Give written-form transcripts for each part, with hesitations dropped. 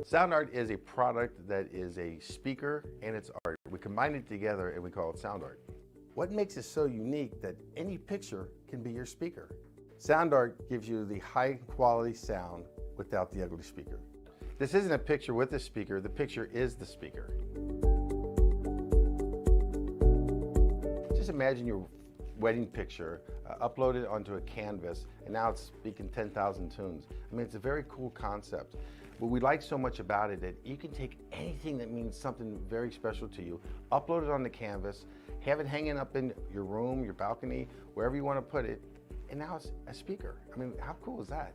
Sound art is a product that is a speaker and it's art. We combine it together and we call it sound art. What makes it so unique that any picture can be your speaker? Sound art gives you the high quality sound without the ugly speaker. This isn't a picture with a speaker, the picture is the speaker. Just imagine your wedding picture uploaded onto a canvas and now it's speaking 10,000 tunes. I mean, it's a very cool concept. What we like so much about it that you can take anything that means something very special to you, upload it on the canvas, have it hanging up in your room, your balcony, wherever you want to put it, and now it's a speaker. I mean, how cool is that?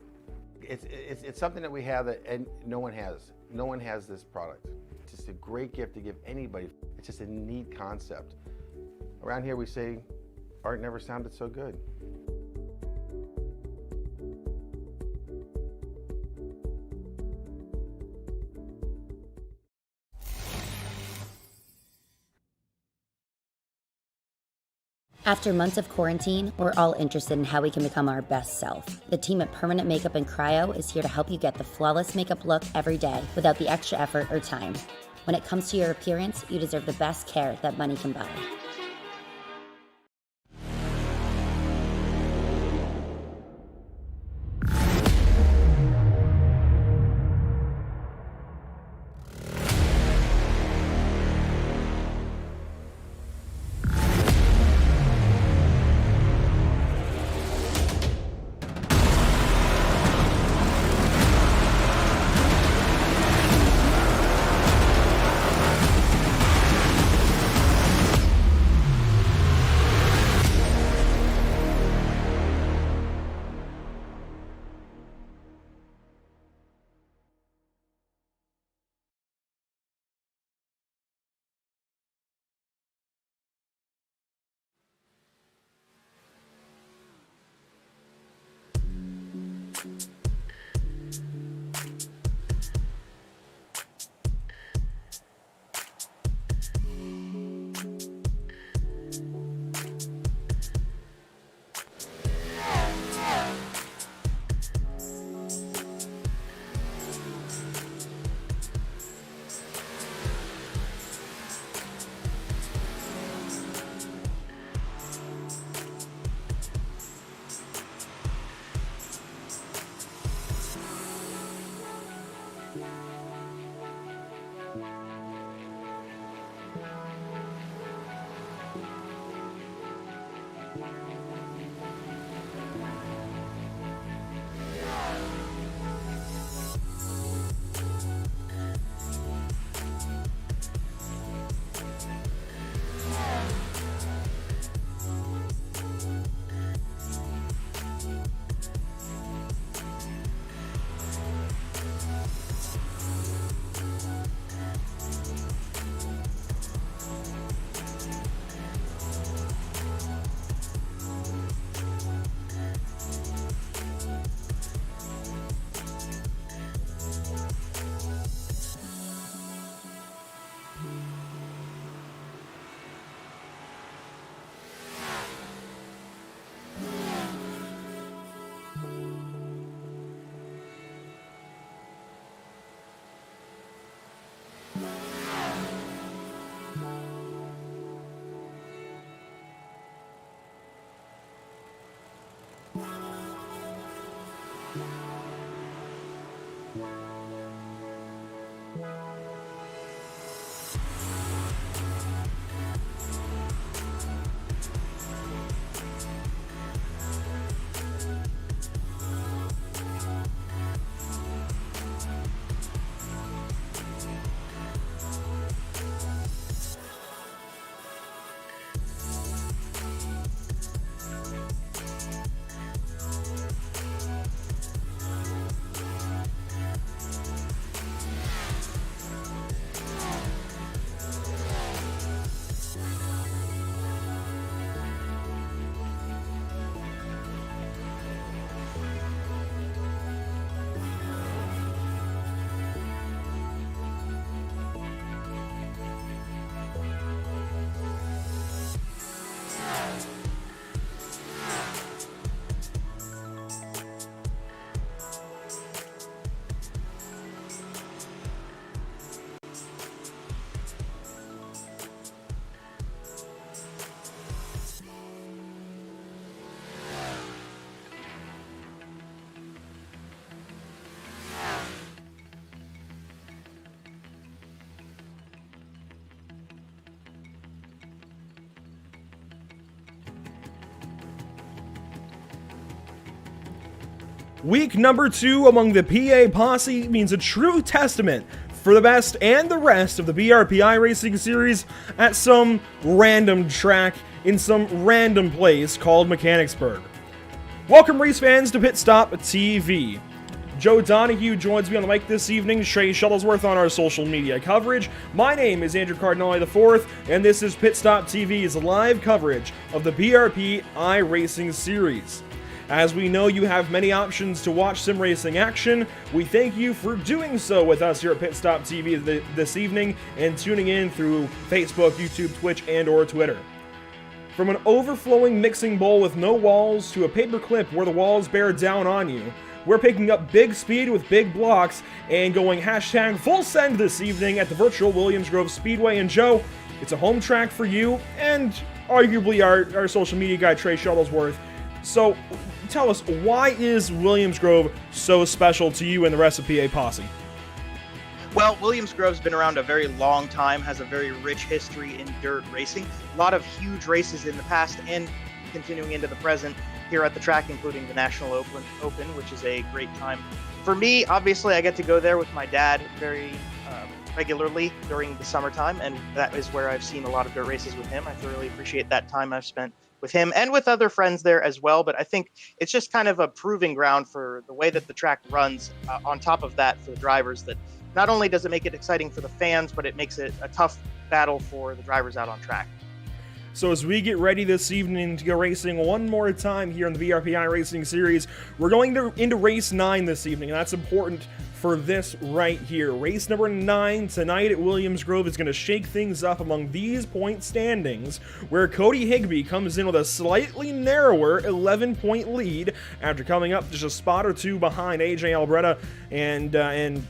It's something that we have that and no one has. No one has this product. It's just a great gift to give anybody. It's just a neat concept. Around here we say, art never sounded so good. After months of quarantine, we're all interested in how we can become our best self. The team at Permanent Makeup and Cryo is here to help you get the flawless makeup look every day without the extra effort or time. When it comes to your appearance, you deserve the best care that money can buy. Week number 2 among the PA Posse means a true testament for the best and the rest of the BRP iRacing series at some random track in some random place called Mechanicsburg. Welcome race fans to PitStop TV. Joe Donahue joins me on the mic this evening, Trey Shuttlesworth on our social media coverage. My name is Andrew Cardinale IV, and this is PitStop TV's live coverage of the BRP iRacing series. As we know you have many options to watch sim racing action, we thank you for doing so with us here at PitStop TV this evening and tuning in through Facebook, YouTube, Twitch, and or Twitter. From an overflowing mixing bowl with no walls to a paper clip where the walls bear down on you, we're picking up big speed with big blocks and going hashtag full send this evening at the virtual Williams Grove Speedway. And Joe, it's a home track for you and arguably our social media guy Trey Shuttlesworth. So tell us, why is Williams Grove so special to you and the rest of PA Posse? Well, Williams Grove's been around a very long time, has a very rich history in dirt racing. A lot of huge races in the past and continuing into the present here at the track, including the National Open, which is a great time. For me, obviously, I get to go there with my dad very regularly during the summertime, and that is where I've seen a lot of dirt races with him. I thoroughly appreciate that time I've spent with him and with other friends there as well. But I think it's just kind of a proving ground for the way that the track runs. On top of that, for the drivers, that not only does it make it exciting for the fans, but it makes it a tough battle for the drivers out on track. So as we get ready this evening to go racing one more time here in the BRP iRacing series, we're going into race 9 this evening, and that's important for this right here. Race number 9 tonight at Williams Grove is going to shake things up among these point standings, where Cody Higbee comes in with a slightly narrower 11-point lead after coming up just a spot or two behind AJ Albretta and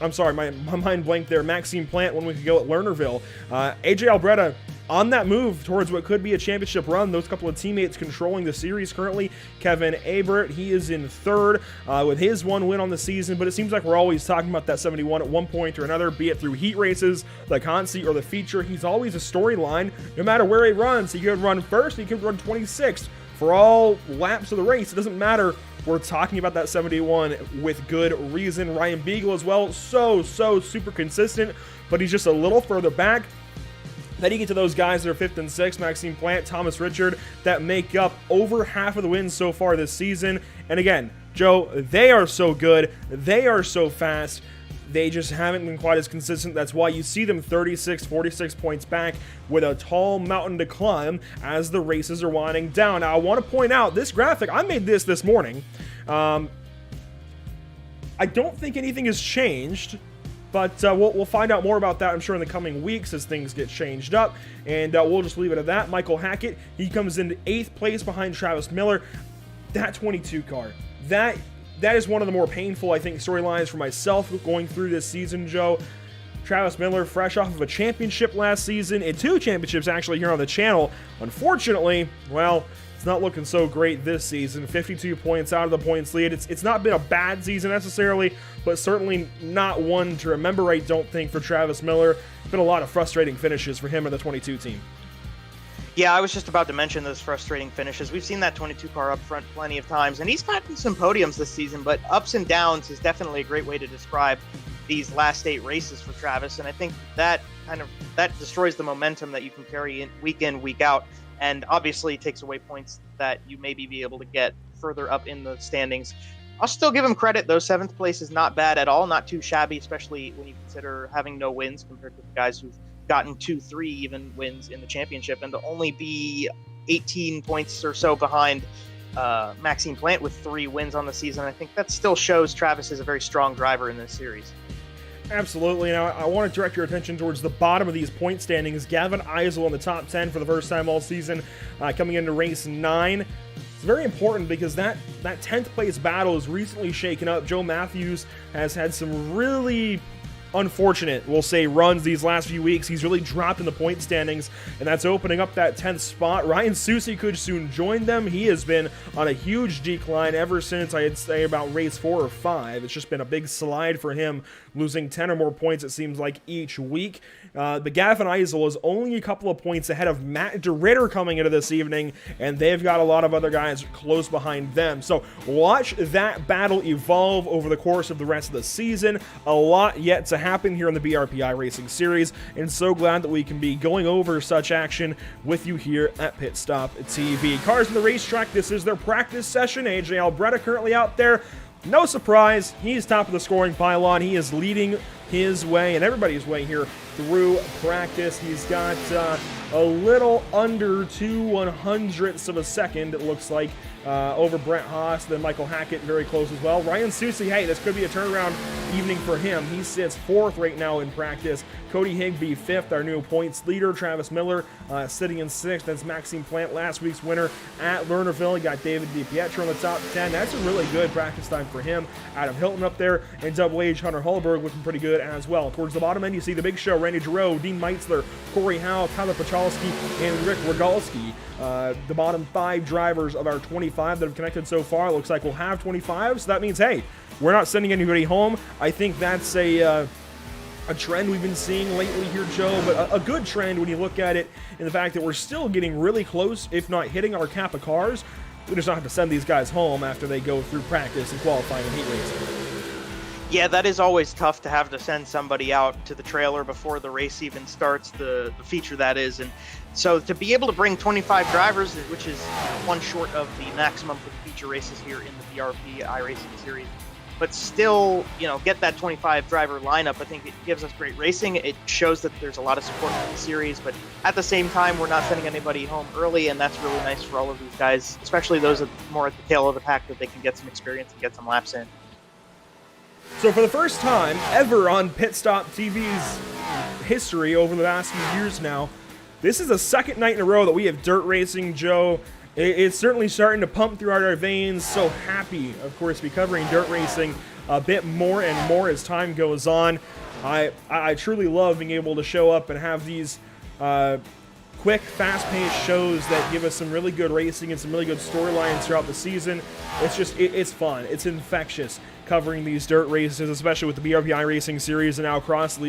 I'm sorry, my mind blanked there. Maxime Plant 1 week ago at Lernerville. AJ Albretta on that move towards what could be a championship run. Those couple of teammates controlling the series currently. Kevin Abert, he is in third with his 1 win on the season, but it seems like we're always talking about that 71 at one point or another, be it through heat races, the Consi, or the feature. He's always a storyline. No matter where he runs, he could run first, he could run 26th. For all laps of the race, it doesn't matter. We're talking about that 71 with good reason. Ryan Beagle as well, so super consistent, but he's just a little further back. Then you get to those guys that are 5th and 6th, Maxime Plant, Thomas Richard, that make up over half of the wins so far this season. And again, Joe, they are so good, they are so fast, they just haven't been quite as consistent. That's why you see them 36, 46 points back with a tall mountain to climb as the races are winding down. Now, I want to point out this graphic. I made this morning. I don't think anything has changed, but we'll find out more about that, I'm sure, in the coming weeks as things get changed up. And we'll just leave it at that. Michael Hackett, he comes into 8th place behind Travis Miller. That 22 car, that is one of the more painful, I think, storylines for myself going through this season, Joe. Travis Miller, fresh off of a championship last season, and 2 championships actually here on the channel. Unfortunately, well, it's not looking so great this season. 52 points out of the points lead. It's not been a bad season necessarily, but certainly not one to remember, I don't think, for Travis Miller. Been a lot of frustrating finishes for him and the 22 team. Yeah, I was just about to mention those frustrating finishes. We've seen that 22 car up front plenty of times, and he's gotten some podiums this season, but ups and downs is definitely a great way to describe these last 8 races for Travis. And I think that that destroys the momentum that you can carry in, week out, and obviously takes away points that you maybe be able to get further up in the standings. I'll still give him credit, though. 7th place is not bad at all, not too shabby, especially when you consider having no wins compared to the guys who've gotten 2-3 even wins in the championship, and to only be 18 points or so behind Maxime Plant with 3 wins on the season. I think that still shows Travis is a very strong driver in this series. Absolutely. Now, I want to direct your attention towards the bottom of these point standings. Gavin Eisel in the top 10 for the first time all season, coming into race 9. It's very important because that 10th place battle is recently shaken up. Joe Matthews has had some really unfortunate, we'll say, runs these last few weeks. He's really dropped in the point standings, and that's opening up that 10th spot. Ryan Susi could soon join them. He has been on a huge decline ever since, I'd say, about race 4 or 5. It's just been a big slide for him, losing 10 or more points, it seems like, each week. But Gavin Eisel is only a couple of points ahead of Matt DeRitter coming into this evening, and they've got a lot of other guys close behind them. So watch that battle evolve over the course of the rest of the season. A lot yet to happen here in the BRP iRacing series, and so glad that we can be going over such action with you here at PitStop TV. Cars on the racetrack, this is their practice session. AJ Albretta currently out there. No surprise, he's top of the scoring pylon. He is leading his way and everybody's way here through practice. He's got a little under 2/100ths of a second, it looks like, over Brent Haas. Then Michael Hackett very close as well. Ryan Susi, hey, this could be a turnaround evening for him. He sits 4th right now in practice. Cody Higbee 5th, our new points leader. Travis Miller sitting in 6th. That's Maxime Plant, last week's winner at Lernerville. You got David DiPietro in the top 10. That's a really good practice time for him. Adam Hilton up there, and Double H Hunter Hullberg looking pretty good as well. Towards the bottom end, you see the big show: Randy Giroux, Dean Meitzler, Corey Howe, Tyler Pachalski, and Rick Rogalski. The bottom 5 drivers of our 25 that have connected so far. Looks like we'll have 25, so that means, hey, we're not sending anybody home. I think that's a trend we've been seeing lately here, Joe, but a good trend when you look at it in the fact that we're still getting really close, if not hitting our cap of cars. We just don't have to send these guys home after they go through practice and qualifying and heat racing. Yeah, that is always tough to have to send somebody out to the trailer before the race even starts, the feature that is. And so to be able to bring 25 drivers, which is one short of the maximum for the feature races here in the BRP iRacing series, but still, get that 25 driver lineup. I think it gives us great racing. It shows that there's a lot of support for the series, but at the same time, we're not sending anybody home early, and that's really nice for all of these guys, especially those more at the tail of the pack, that they can get some experience and get some laps in. So for the first time ever on PitStop TV's history over the last few years now, this is the second night in a row that we have dirt racing, Joe. It's certainly starting to pump through our veins. So happy, of course, to be covering dirt racing a bit more and more as time goes on. I truly love being able to show up and have these quick, fast-paced shows that give us some really good racing and some really good storylines throughout the season. It's just, it's fun. It's infectious covering these dirt races, especially with the BRP iRacing series and now Cross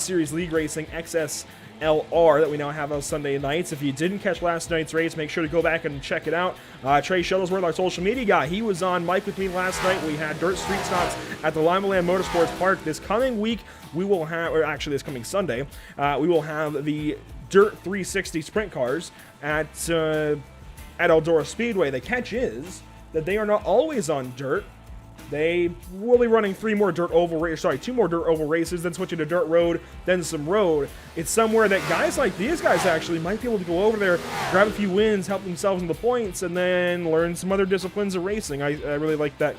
Series League Racing XSLR that we now have on Sunday nights. If you didn't catch last night's race, make sure to go back and check it out. Trey Shuttlesworth, our social media guy, he was on mic with me last night. We had dirt street stocks at the Lima Land Motorsports Park. This coming week, we will have, or actually this coming Sunday, we will have the Dirt 360 sprint cars at Eldora Speedway. The catch is that they are not always on dirt. They will be running two more dirt oval races, then switching to dirt road, then some road. It's somewhere that guys like these guys actually might be able to go over there, grab a few wins, help themselves in the points, and then learn some other disciplines of racing. I really like that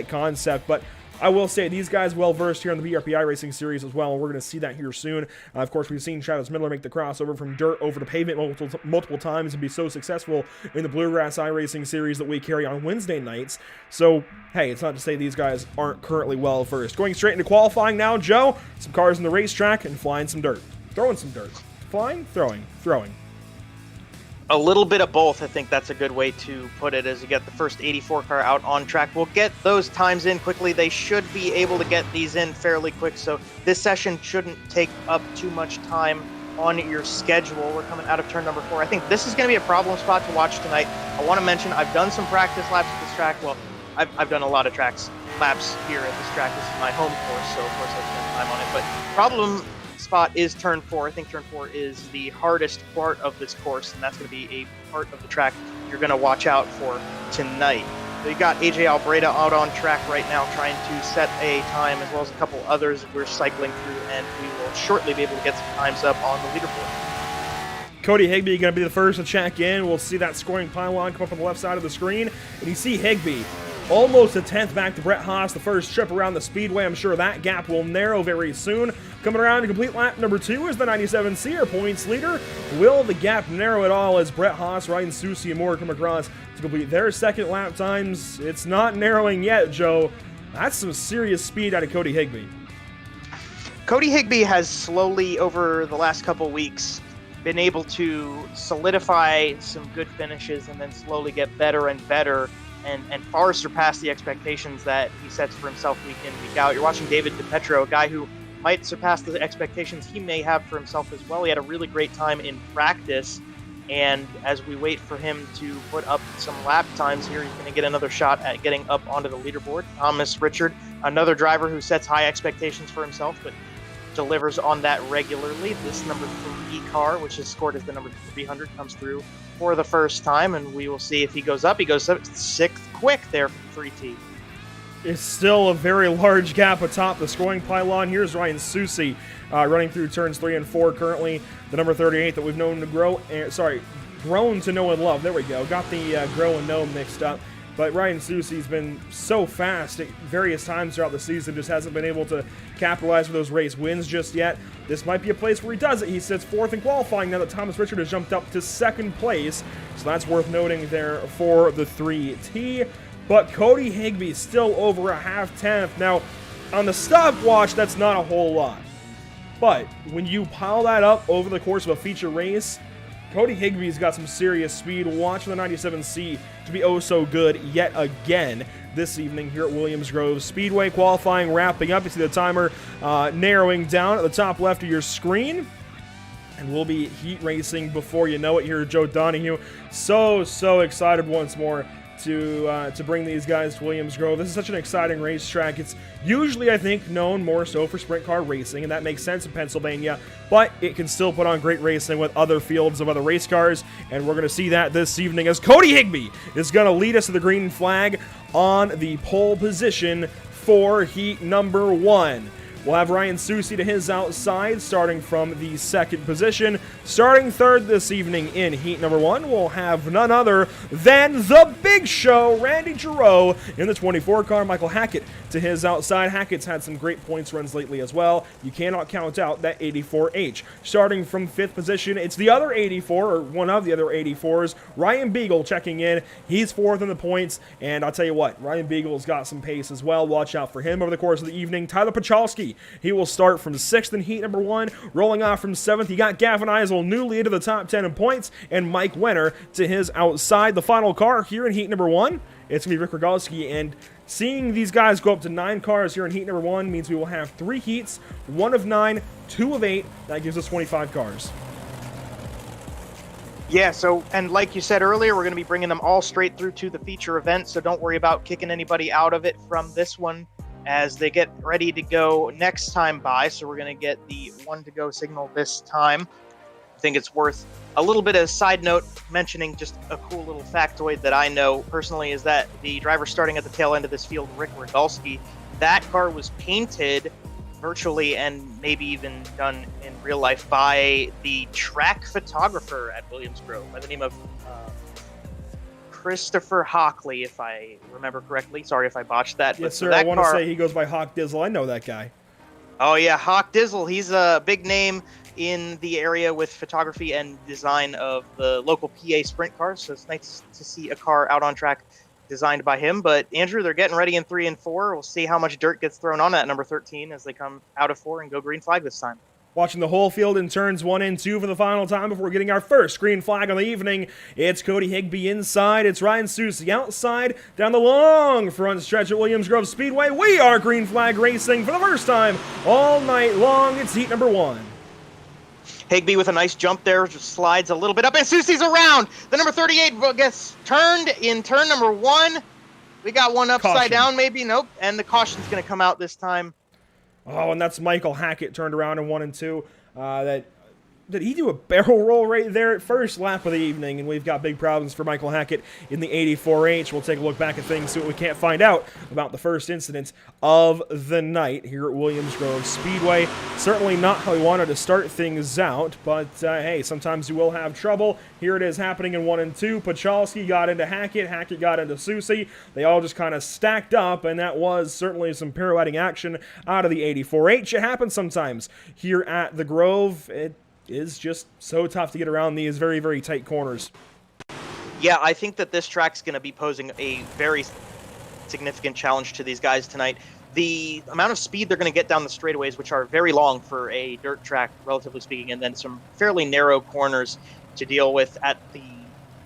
concept. But I will say, these guys well-versed here in the BRP iRacing series as well, and we're going to see that here soon. Of course, we've seen Travis Miller make the crossover from dirt over to pavement multiple times and be so successful in the Bluegrass iRacing series that we carry on Wednesday nights. So, hey, it's not to say these guys aren't currently well-versed. Going straight into qualifying now, Joe. Some cars in the racetrack and flying some dirt. Throwing some dirt. Flying, throwing. A little bit of both, I think that's a good way to put it, as you get the first 84 car out on track. We'll get those times in quickly. They should be able to get these in fairly quick, so this session shouldn't take up too much time on your schedule. We're coming out of turn number 4. I think this is going to be a problem spot to watch tonight. I want to mention I've done some practice laps at this track. Well, I've done a lot of laps here at this track. This is my home course, so of course I've spent time on it. But problem spot is turn 4. I think turn 4 is the hardest part of this course, and that's going to be a part of the track you're going to watch out for tonight. So you got AJ Albreda out on track right now trying to set a time, as well as a couple others we're cycling through, and we will shortly be able to get some times up on the leaderboard. Cody Higbee going to be the first to check in. We'll see that scoring pylon come up on the left side of the screen, and you see Higbee almost a tenth back to Brett Haas, the first trip around the speedway. I'm sure that gap will narrow very soon. Coming around to complete lap number 2 is the 97C, our points leader. Will the gap narrow at all as Brett Haas, Ryan Susi, and more come across to complete their second lap times? It's not narrowing yet, Joe. That's some serious speed out of Cody Higbee. Cody Higbee has slowly, over the last couple weeks, been able to solidify some good finishes and then slowly get better and better, and far surpass the expectations that he sets for himself week in, week out. You're watching David DiPetro, a guy who might surpass the expectations he may have for himself as well. He had a really great time in practice, and as we wait for him to put up some lap times here, he's going to get another shot at getting up onto the leaderboard. Thomas Richard, another driver who sets high expectations for himself, but delivers on that regularly. This number 3 car, which is scored as the number 300, comes through for the first time, and we will see if he goes up. He goes up 6th quick there for the 3T. It's still a very large gap atop the scoring pylon. Here's Ryan Susi running through turns 3 and 4 currently. The number 38 that we've known to grown to know and love. There we go. Got the grow and know mixed up. But Ryan Susi's been so fast at various times throughout the season, just hasn't been able to capitalize for those race wins just yet. This might be a place where he does it. He sits 4th in qualifying now that Thomas Richard has jumped up to 2nd place. So that's worth noting there for the 3T. But Cody Higbee still over a half tenth. Now, on the stopwatch, that's not a whole lot. But when you pile that up over the course of a feature race, Cody Higbee's got some serious speed. Watch for the 97C to be oh so good yet again this evening here at Williams Grove Speedway. Qualifying wrapping up. You see the timer narrowing down at the top left of your screen. And we'll be heat racing before you know it here, Joe Donahue. So excited once more to bring these guys to Williams Grove. This is such an exciting racetrack. It's usually, I think, known more so for sprint car racing, and that makes sense in Pennsylvania, but it can still put on great racing with other fields of other race cars, and we're going to see that this evening as Cody Higbee is going to lead us to the green flag on the pole position for heat number 1. We'll have Ryan Susi to his outside, starting from the second position. Starting third this evening in heat number 1, we'll have none other than the Big Show, Randy Giroux, in the 24 car. Michael Hackett to his outside. Hackett's had some great points runs lately as well. You cannot count out that 84H. Starting from 5th position, it's the other 84, or one of the other 84s, Ryan Beagle checking in. He's 4th in the points, and I'll tell you what, Ryan Beagle's got some pace as well. Watch out for him over the course of the evening. Tyler Pachalski, he will start from 6th in heat number 1, rolling off from 7th. You got Gavin Eisel newly into the top 10 in points, and Mike Wenner to his outside. The final car here in heat number 1, it's going to be Rick Rogalski, and seeing these guys go up to 9 cars here in heat number 1 means we will have 3 heats, 1 of 9, 2 of 8. That gives us 25 cars. Yeah, so, and like you said earlier, we're going to be bringing them all straight through to the feature event, so don't worry about kicking anybody out of it from this one as they get ready to go next time by. So we're going to get the 1 to go signal this time. I think it's worth a little bit of a side note mentioning just a cool little factoid that I know personally is that the driver starting at the tail end of this field, Rick Rogalski, that car was painted virtually and maybe even done in real life by the track photographer at Williams Grove by the name of Christopher Hockley, if I remember correctly. Sorry if I botched that. Yes, sir. I want to say he goes by Hawk Dizzle. I know that guy. Oh, yeah, Hawk Dizzle. He's a big name in the area with photography and design of the local PA sprint cars. So it's nice to see a car out on track designed by him. But, Andrew, they're getting ready in 3 and 4. We'll see how much dirt gets thrown on that number 13 as they come out of 4 and go green flag this time. Watching the whole field in turns 1 and 2 for the final time before getting our first green flag on the evening. It's Cody Higbee inside. It's Ryan Susi outside. Down the long front stretch at Williams Grove Speedway. We are green flag racing for the first time all night long. It's heat number 1. Higbee with a nice jump there, just slides a little bit up, and Susi's around. The number 38 gets turned in turn number 1. We got one upside down, maybe. Nope. And the caution's going to come out this time. Oh, and that's Michael Hackett turned around in 1 and 2. Did he do a barrel roll right there at first lap of the evening? And we've got big problems for Michael Hackett in the 84H. We'll take a look back at things, see what we can't find out about the first incident of the night here at Williams Grove Speedway. Certainly not how we wanted to start things out, but hey, sometimes you will have trouble. Here it is happening in 1 and 2. Pachalski got into Hackett. Hackett got into Susi. They all just kind of stacked up, and that was certainly some pirouetting action out of the 84H. It happens sometimes here at the Grove. It is just so tough to get around these very, very tight corners. Yeah, I think that this track's going to be posing a very significant challenge to these guys tonight. The amount of speed they're going to get down the straightaways, which are very long for a dirt track, relatively speaking, and then some fairly narrow corners to deal with at the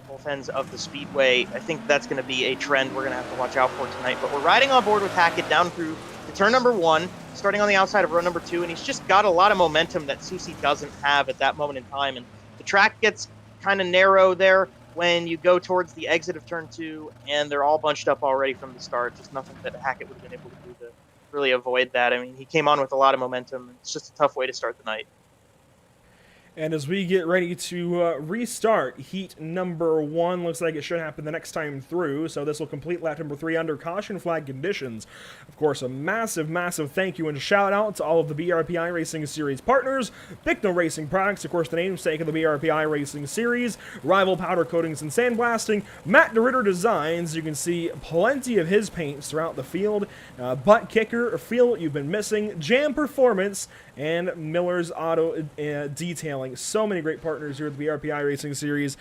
both ends of the speedway. I think that's going to be a trend we're going to have to watch out for tonight. But we're riding on board with Hackett down through to turn number 1, starting on the outside of row number 2, and he's just got a lot of momentum that Susi doesn't have at that moment in time. And the track gets kind of narrow there when you go towards the exit of turn 2, and they're all bunched up already from the start. Just nothing that Hackett would have been able to do to really avoid that. I mean, he came on with a lot of momentum. It's just a tough way to start the night. And as we get ready to restart heat number 1, looks like it should happen the next time through. So this will complete lap number 3 under caution flag conditions. Of course, a massive, massive thank you and shout out to all of the BRP iRacing Series partners. Bickno Racing Products, of course, the namesake of the BRP iRacing Series. Rival Powder Coatings and Sandblasting. Matt DeRitter Designs. You can see plenty of his paints throughout the field. Butt Kicker, Feel What You've Been Missing. Jam Performance. And Miller's Auto Detailing. So many great partners here at the BRP iRacing Series.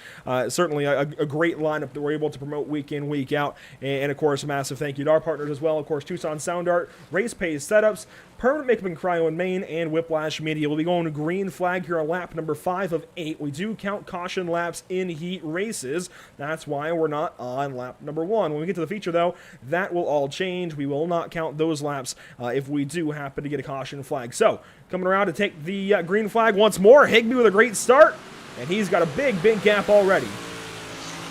Certainly a great lineup that we're able to promote week in, week out. And of course, a massive thank you to our partners as well. Of course, Tucson Sound Art, Race Pace Setups, Permanent Makeup and Cryo in Maine, and Whiplash Media. We'll be going to green flag here on lap number 5 of 8. We do count caution laps in heat races. That's why we're not on lap number 1. When we get to the feature, though, that will all change. We will not count those laps if we do happen to get a caution flag. So, coming around to take the green flag once more, Higbee with a great start, and he's got a big, big gap already.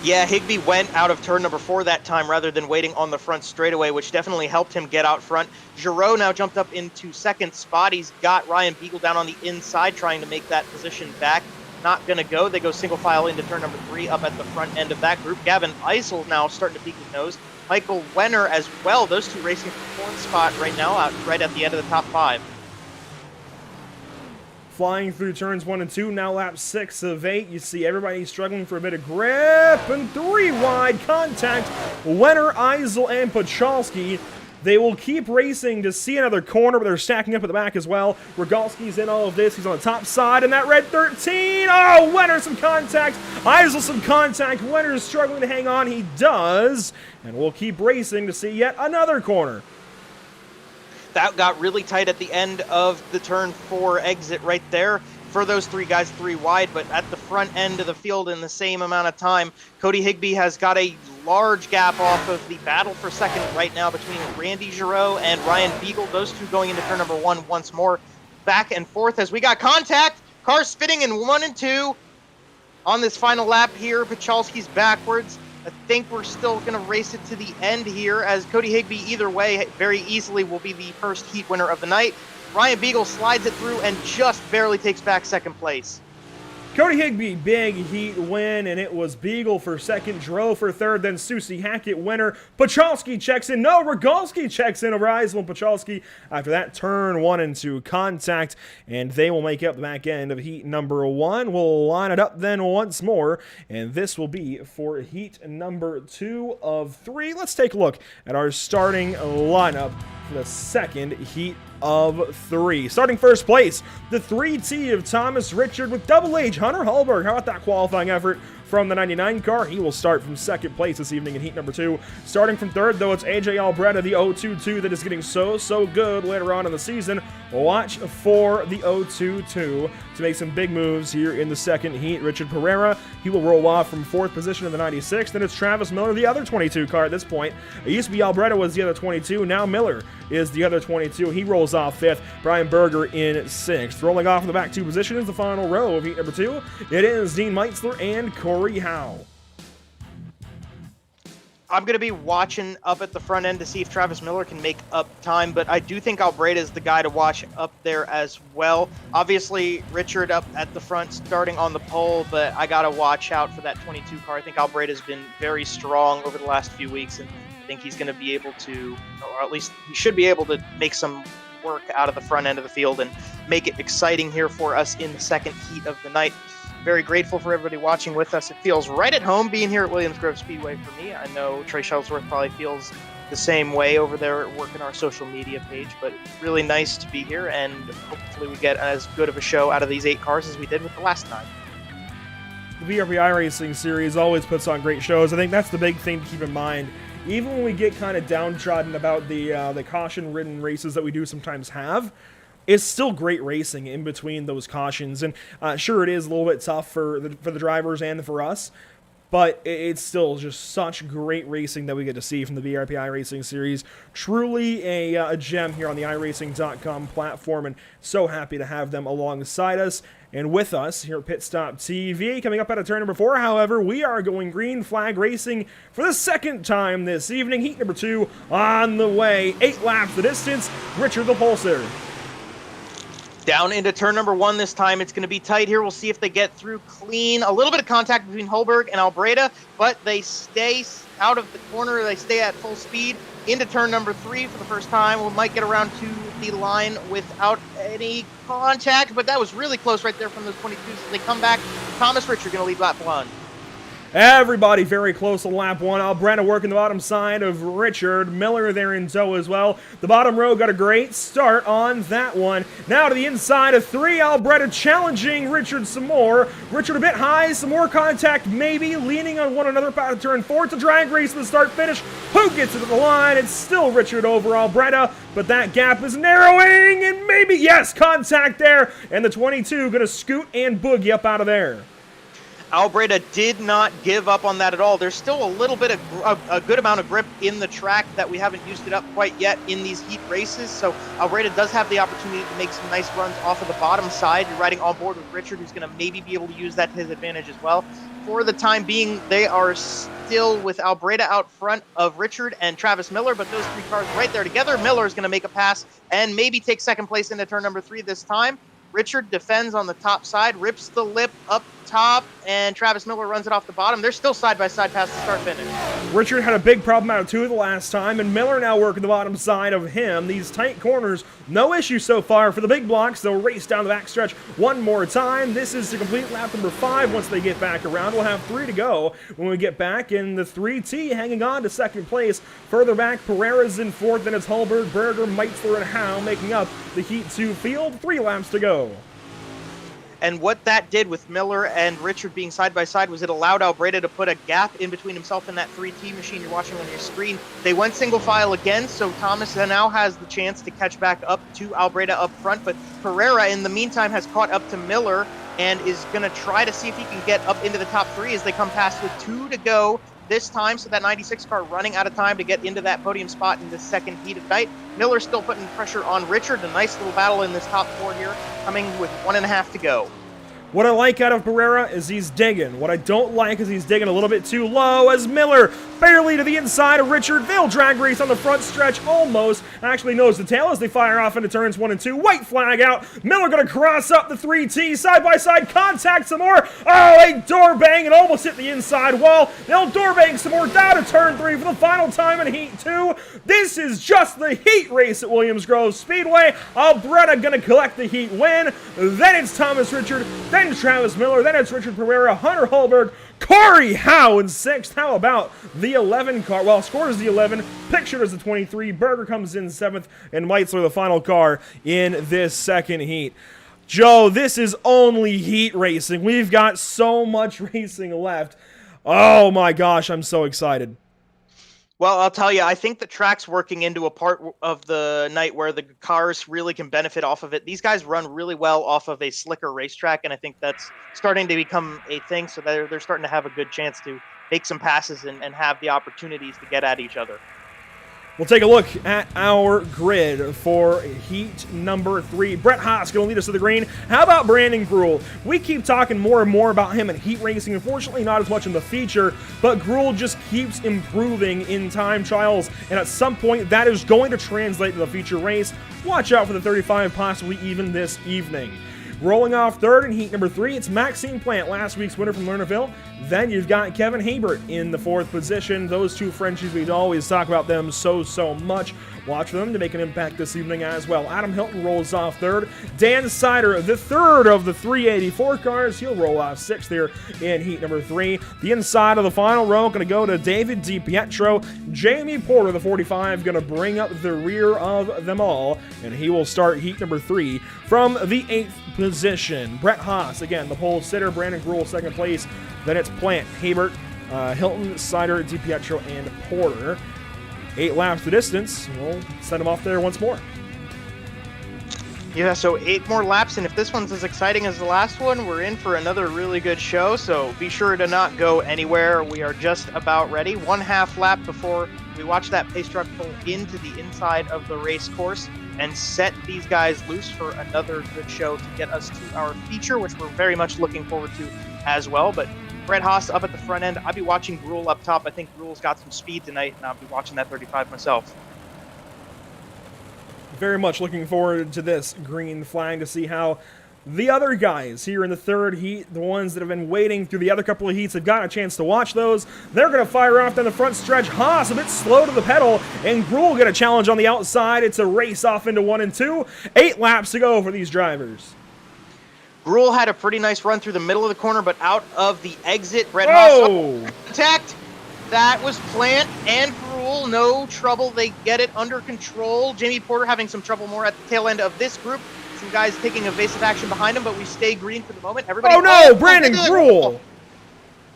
Yeah, Higbee went out of turn number 4 that time rather than waiting on the front straightaway, which definitely helped him get out front. Giroux now jumped up into second spot. He's got Ryan Beagle down on the inside trying to make that position back. Not going to go. They go single file into turn number 3 up at the front end of that group. Gavin Eisel now starting to peek his nose. Michael Wenner as well. Those two racing for 4th spot right now, out right at the end of the top 5. Flying through turns 1 and 2, now lap 6 of 8. You see everybody struggling for a bit of grip, and 3 wide contact. Wenner, Eisel, and Pachalski. They will keep racing to see another corner, but they're stacking up at the back as well. Rogalski's in all of this. He's on the top side, and that red 13. Oh, Wenner some contact. Eisel some contact. Wenner is struggling to hang on. He does, and we'll keep racing to see yet another corner. That got really tight at the end of the turn 4 exit right there for those 3 guys, 3 wide, but at the front end of the field in the same amount of time, Cody Higbee has got a large gap off of the battle for second right now between Randy Giroux and Ryan Beagle. Those two going into turn number 1 once more. Back and forth as we got contact. Cars spinning in 1 and 2 on this final lap here. Pachalski's backwards. I think we're still going to race it to the end here, as Cody Higbee, either way, very easily will be the first heat winner of the night. Ryan Beagle slides it through and just barely takes back second place. Cody Higbee, big heat win, and it was Beagle for second, Giroux for third, then Susie Hackett winner. Pachalski checks in. No, Rogalski checks in over Eisel and Pachalski after that turn 1 and 2 contact, and they will make up the back end of heat number 1. We'll line it up then once more, and this will be for heat number 2 of 3. Let's take a look at our starting lineup for the second heat of 3. Starting first place, the 3T of Thomas Richard with Double H, Hunter Hallberg. How about that qualifying effort from the 99 car? He will start from second place this evening in heat number 2. Starting from third, though, it's AJ Albretta, the 022 that is getting so good later on in the season. Watch for the 022 to make some big moves here in the second heat. Richard Pereira, he will roll off from 4th position in the 96. Then it's Travis Miller, the other 22 car at this point. It used to be Albretta was the other 22. Now Miller is the other 22. He rolls off 5th. Brian Berger in 6th. Rolling off in the back 2 positions, the final row of heat number 2. It is Dean Meitzler and Corey Howe. I'm going to be watching up at the front end to see if Travis Miller can make up time, but I do think Albretta is the guy to watch up there as well. Obviously, Richard up at the front starting on the pole, but I got to watch out for that 22 car. I think Albretta's been very strong over the last few weeks, and I think he's going to be able to, or at least he should be able to make some work out of the front end of the field and make it exciting here for us in the second heat of the night. Very grateful for everybody watching with us. It feels right at home being here at Williams Grove Speedway for me. I know Trey Shuttlesworth probably feels the same way over there working our social media page, but it's really nice to be here, and hopefully we get as good of a show out of these 8 cars as we did with the last 9. The BRP iRacing series always puts on great shows. I think that's the big thing to keep in mind. Even when we get kind of downtrodden about the caution-ridden races that we do sometimes have, it's still great racing in between those cautions. And sure, it is a little bit tough for the drivers and for us, but it's still just such great racing that we get to see from the BRP iRacing series. Truly a gem here on the iRacing.com platform, and so happy to have them alongside us and with us here at PitStop TV. Coming up out of turn number 4, however, we are going green flag racing for the second time this evening. Heat number 2 on the way. 8 laps the distance. Richard the Pulsar. Down into turn number 1 this time. It's going to be tight here. We'll see if they get through clean. A little bit of contact between Holberg and Albretta, but they stay out of the corner. They stay at full speed into turn number 3 for the first time. We might get around to the line without any contact, but that was really close right there from those 22s. So they come back. Thomas Richard going to lead lap 1. Everybody very close on lap 1. Albretta working the bottom side of Richard. Miller there in tow as well. The bottom row got a great start on that one. Now to the inside of 3. Albretta challenging Richard some more. Richard a bit high. Some more contact maybe. Leaning on one another out of turn 4. It's a drag race to the start finish. Who gets it to the line? It's still Richard over Albretta, but that gap is narrowing, and maybe, yes, contact there. And the 22 going to scoot and boogie up out of there. Albretta did not give up on that at all. There's still a little bit of a good amount of grip in the track that we haven't used it up quite yet in these heat races. So Albretta does have the opportunity to make some nice runs off of the bottom side. You're riding on board with Richard, who's going to maybe be able to use that to his advantage as well. for the time being, they are still with Albreda out front of Richard and Travis Miller, but those three cars right there together. Miller is going to make a pass and maybe take second place into turn number 3 this time. Richard defends on the top side, rips the lip up top, and Travis Miller runs it off the bottom. They're still side-by-side past the start-finish. Richard had a big problem out of 2 the last time, and Miller now working the bottom side of him. These tight corners, no issue so far for the big blocks. They'll race down the backstretch one more time. This is to complete lap number 5 once they get back around. We'll have 3 to go when we get back, in the 3T hanging on to second place. Further back, Pereira's in 4th, then it's Hulberg, Berger, Meitzler, and Howe making up the Heat 2 field. 3 laps to go. And what that did with Miller and Richard being side by side was it allowed Albreda to put a gap in between himself and that 3T machine you're watching on your screen. They went single file again, so Thomas now has the chance to catch back up to Albreda up front, but Pereira in the meantime has caught up to Miller and is going to try to see if he can get up into the top 3 as they come past with 2 to go this time. So that 96 car running out of time to get into that podium spot in the second heat of the night. Miller still putting pressure on Richard. A nice little battle in this top 4 here, coming with 1.5 to go. What I like out of Pereira is he's digging. What I don't like is he's digging a little bit too low as Miller barely to the inside of Richard. They'll drag race on the front stretch almost. Actually nose to tail as they fire off into turns 1 and 2. White flag out. Miller going to cross up the 3T. Side-by-side contact some more. Oh, they door bang and almost hit the inside wall. They'll door bang some more down to turn 3 for the final time in Heat 2. This is just the heat race at Williams Grove Speedway. Albreda going to collect the heat win. Then it's Thomas Richard. Then Travis Miller, then it's Richard Pereira, Hunter Hulberg, Corey Howe in 6th. How about the 11 car? Well, scored is the 11, pictured as the 23. Berger comes in 7th, and Meitzler the final car in this second heat. Joe, this is only heat racing. We've got so much racing left. Oh my gosh, I'm so excited. Well, I'll tell you, I think the track's working into a part of the night where the cars really can benefit off of it. These guys run really well off of a slicker racetrack, and I think that's starting to become a thing, so they're starting to have a good chance to make some passes and have the opportunities to get at each other. We'll take a look at our grid for heat number 3. Brett Haas going to lead us to the green. How about Brandon Gruhl? We keep talking more and more about him in heat racing. Unfortunately, not as much in the feature, but Gruhl just keeps improving in time trials, and at some point, that is going to translate to the feature race. Watch out for the 35, possibly even this evening. Rolling off 3rd in heat number 3, it's Maxime Plant, last week's winner from Lernerville. Then you've got Kevin Habert in the 4th position. Those two Frenchies, we always talk about them so much. Watch for them to make an impact this evening as well. Adam Hilton rolls off 3rd. Dan Sider, the 3rd of the 384 cars. He'll roll off 6th here in heat number 3. The inside of the final row going to go to David DiPietro. Jamie Porter, the 45, going to bring up the rear of them all, and he will start heat number 3 from the 8th position. Brett Haas, again, the pole sitter. Brandon Gruhl, 2nd place. Then it's Plant, Habert, Hilton, Sider, DiPietro, and Porter. 8 laps the distance. We'll send them off there once more. Yeah, so 8 more laps, and if this one's as exciting as the last one, we're in for another really good show, so be sure to not go anywhere. We are just about ready. 1/2 lap before we watch that pace truck pull into the inside of the race course and set these guys loose for another good show to get us to our feature, which we're very much looking forward to as well. But Brett Haas up at the front end. I'll be watching Gruhl up top. I think Gruhl's got some speed tonight, and I'll be watching that 35 myself. Very much looking forward to this green flag to see how the other guys here in the 3rd heat, the ones that have been waiting through the other couple of heats, have gotten a chance to watch those. They're going to fire off down the front stretch. Haas a bit slow to the pedal, and Gruhl get a challenge on the outside. It's a race off into 1 and 2. 8 laps to go for these drivers. Gruhl had a pretty nice run through the middle of the corner, but out of the exit, Brett Haas contact. That was Plant and Gruhl, no trouble. They get it under control. Jamie Porter having some trouble more at the tail end of this group. Some guys taking evasive action behind him, but we stay green for the moment. Everybody. Oh no, Brandon Gruhl!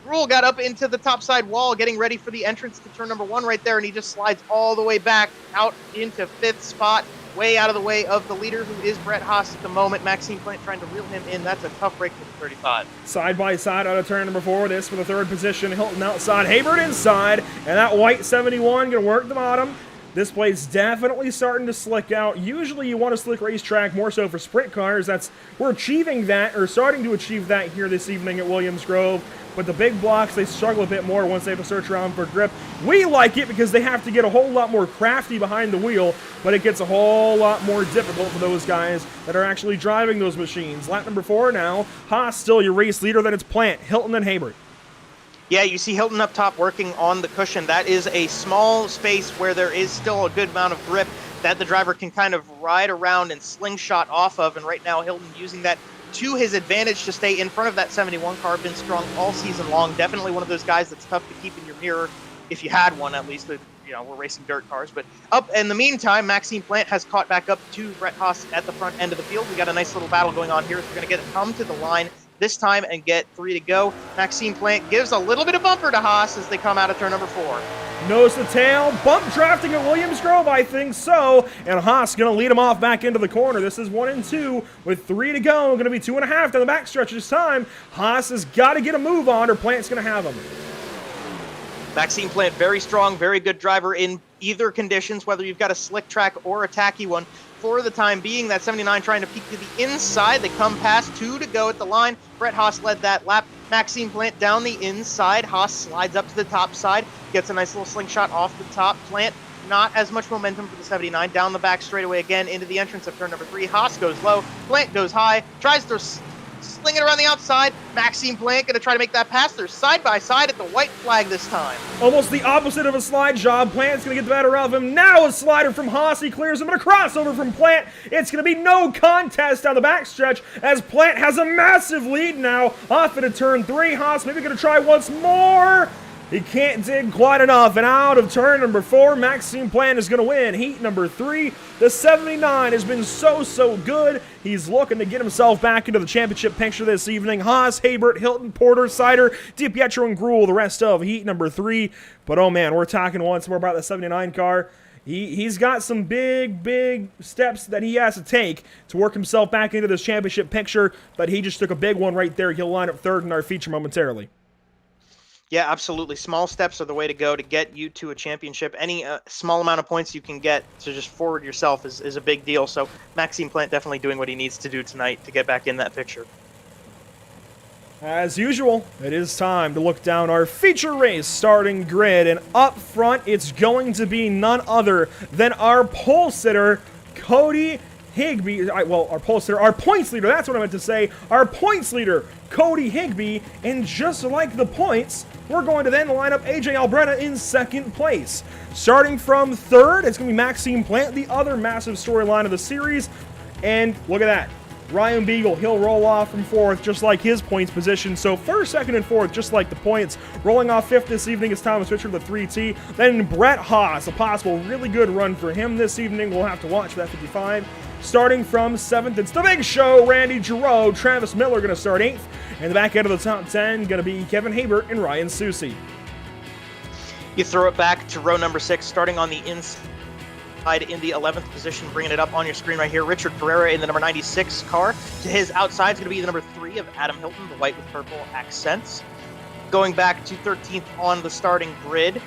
Gruhl got up into the top side wall, getting ready for the entrance to turn number 1 right there, and he just slides all the way back out into 5th spot. Way out of the way of the leader, who is Brett Haas at the moment. Maxime Plant trying to reel him in. That's a tough break for the 35. Side by side out of turn number 4. This for the 3rd position. Hilton outside, Habert inside, and that white 71 going to work the bottom. This place definitely starting to slick out. Usually you want a slick racetrack more so for sprint cars. We're achieving that, or starting to achieve that here this evening at Williams Grove. but the big blocks, they struggle a bit more once they have to search around for grip. We like it because they have to get a whole lot more crafty behind the wheel, but it gets a whole lot more difficult for those guys that are actually driving those machines. Lap number 4 now. Haas still your race leader, then it's Plant, Hilton, and Haybert. Yeah, you see Hilton up top working on the cushion. That is a small space where there is still a good amount of grip that the driver can kind of ride around and slingshot off of. And right now, Hilton using that to his advantage to stay in front of that 71 car. Been strong all season long. Definitely one of those guys that's tough to keep in your mirror if you had one, at least. You know, we're racing dirt cars. But up in the meantime, Maxime Plant has caught back up to Brett Haas at the front end of the field. We got a nice little battle going on here. We're going to come to the line this time and get 3 to go. Maxime Plant gives a little bit of bumper to Haas as they come out of turn number 4. Nose to tail, bump drafting at Williams Grove, I think so. And Haas going to lead him off back into the corner. This is 1 and 2 with 3 to go. Going to be 2.5 down the backstretch this time. Haas has got to get a move on or Plant's going to have him. Maxime Plant, very strong, very good driver in either conditions, whether you've got a slick track or a tacky one. For the time being, that 79 trying to peek to the inside. They come past 2 to go at the line. Brett Haas led that lap. Maxime Plant down the inside. Haas slides up to the top side. Gets a nice little slingshot off the top. Plant, not as much momentum for the 79. Down the back straightaway again into the entrance of turn number 3. Haas goes low. Plant goes high. Tries to sling it around the outside. Maxime Plant going to try to make that pass. They're side by side at the white flag this time. Almost the opposite of a slide job. Plant's going to get the better of him. Now a slider from Haas. He clears him, and a crossover from Plant. It's going to be no contest down the backstretch as Plant has a massive lead now. Off into turn 3. Haas maybe going to try once more. He can't dig quite enough, and out of turn number 4, Maxime Plant is going to win heat number 3. The 79 has been so good. He's looking to get himself back into the championship picture this evening. Haas, Haybert, Hilton, Porter, Sider, DiPietro, and Gruel, the rest of heat number 3. But oh man, we're talking once more about the 79 car. He's got some big steps that he has to take to work himself back into this championship picture, but he just took a big one right there. He'll line up 3rd in our feature momentarily. Yeah, absolutely. Small steps are the way to go to get you to a championship. Any small amount of points you can get to just forward yourself is a big deal. So Maxime Plant definitely doing what he needs to do tonight to get back in that picture. As usual, it is time to look down our feature race starting grid. And up front, it's going to be none other than our pole sitter, Cody Higbee. Well, our pole sitter, our points leader, that's what I meant to say. Our points leader, Cody Higbee. And just like the points, we're going to then line up AJ Albretta in 2nd place. Starting from 3rd, it's going to be Maxime Plant, the other massive storyline of the series. And look at that. Ryan Beagle, he'll roll off from 4th, just like his points position. So 1st, 2nd, and 4th, just like the points. Rolling off 5th this evening is Thomas Fisher, the 3T. Then Brett Haas, a possible really good run for him this evening. We'll have to watch for that 55. Starting from 7th, it's the big show. Randy Giroux, Travis Miller going to start 8th. And the back end of the top 10 going to be Kevin Haybert and Ryan Susi. You throw it back to row number 6, starting on the inside in the 11th position, bringing it up on your screen right here. Richard Carrera in the number 96 car. To his outside is going to be the number 3 of Adam Hilton, the white with purple accents. Going back to 13th on the starting grid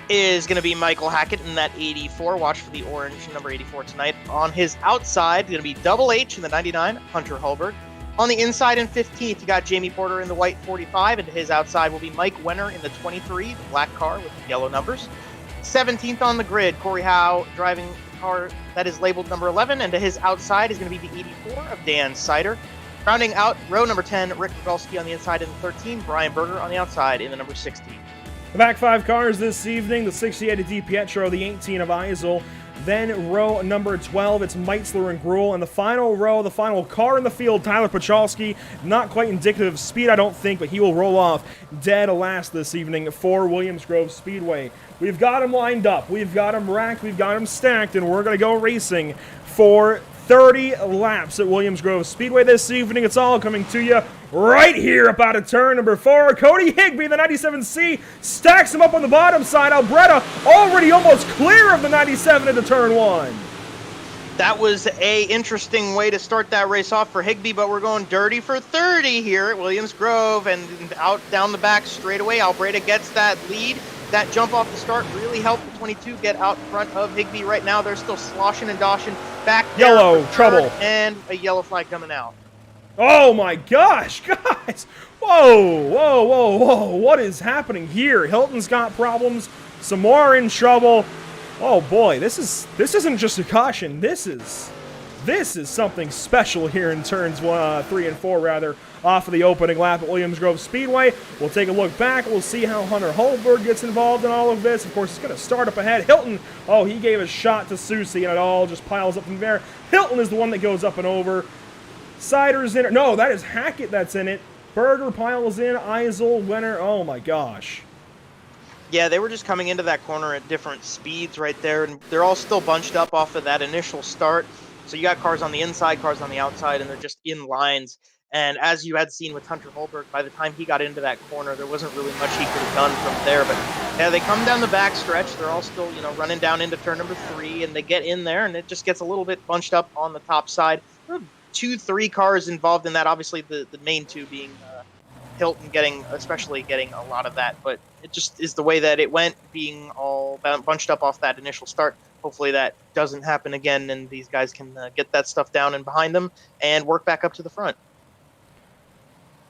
is going to be Michael Hackett in that 84. Watch for the orange number 84 tonight. On his outside, going to be Double H in the 99, Hunter Hulberg. On the inside in 15th, you got Jamie Porter in the white 45, and to his outside will be Mike Wenner in the 23, the black car with the yellow numbers. 17th on the grid, Corey Howe driving the car that is labeled number 11, and to his outside is going to be the 84 of Dan Sider. Rounding out row number 10, Rick Rogalski on the inside in the 13, Brian Berger on the outside in the number 16. The back 5 cars this evening, the 68 of DiPietro, the 18 of Eisel. Then row number 12, it's Meitzler and Gruel. And the final row, the final car in the field, Tyler Pachalski. Not quite indicative of speed, I don't think, but he will roll off dead last this evening for Williams Grove Speedway. We've got him lined up, we've got him racked, we've got him stacked, and we're going to go racing for 30 laps at Williams Grove Speedway this evening. It's all coming to you right here up out of turn number 4. Cody Higbee, the 97C, stacks him up on the bottom side. Albretta already almost clear of the 97 into turn 1. That was a interesting way to start that race off for Higbee, but we're going dirty for 30 here at Williams Grove, and out down the back straightaway. Albretta gets that lead. That jump off the start really helped the 22 get out front of Higbee. Right now, they're still sloshing and doshing back there. Yellow, trouble. And a yellow flag coming out. Oh my gosh, guys! Whoa, whoa, whoa, whoa! What is happening here? Hilton's got problems. Some more in trouble. Oh boy, this isn't just a caution. This is something special here in turns 3 and 4 rather, off of the opening lap at Williams Grove Speedway. We'll take a look back. We'll see how Hunter Holberg gets involved in all of this. Of course, it's going to start up ahead. Hilton, oh, he gave a shot to Susie, and it all just piles up in there. Hilton is the one that goes up and over. Sider's in it. No, that is Hackett that's in it. Berger piles in. Eisel, Wenner. Oh my gosh. Yeah, they were just coming into that corner at different speeds right there, and they're all still bunched up off of that initial start. So you got cars on the inside, cars on the outside, and they're just in lines. And as you had seen with Hunter Holberg, by the time he got into that corner, there wasn't really much he could have done from there. But yeah, they come down the back stretch. They're all still, running down into turn number 3, and they get in there, and it just gets a little bit bunched up on the top side. 2-3 cars involved in that. Obviously, the main two being Hilton especially getting a lot of that. But it just is the way that it went, being all bunched up off that initial start. Hopefully that doesn't happen again, and these guys can get that stuff down and behind them and work back up to the front.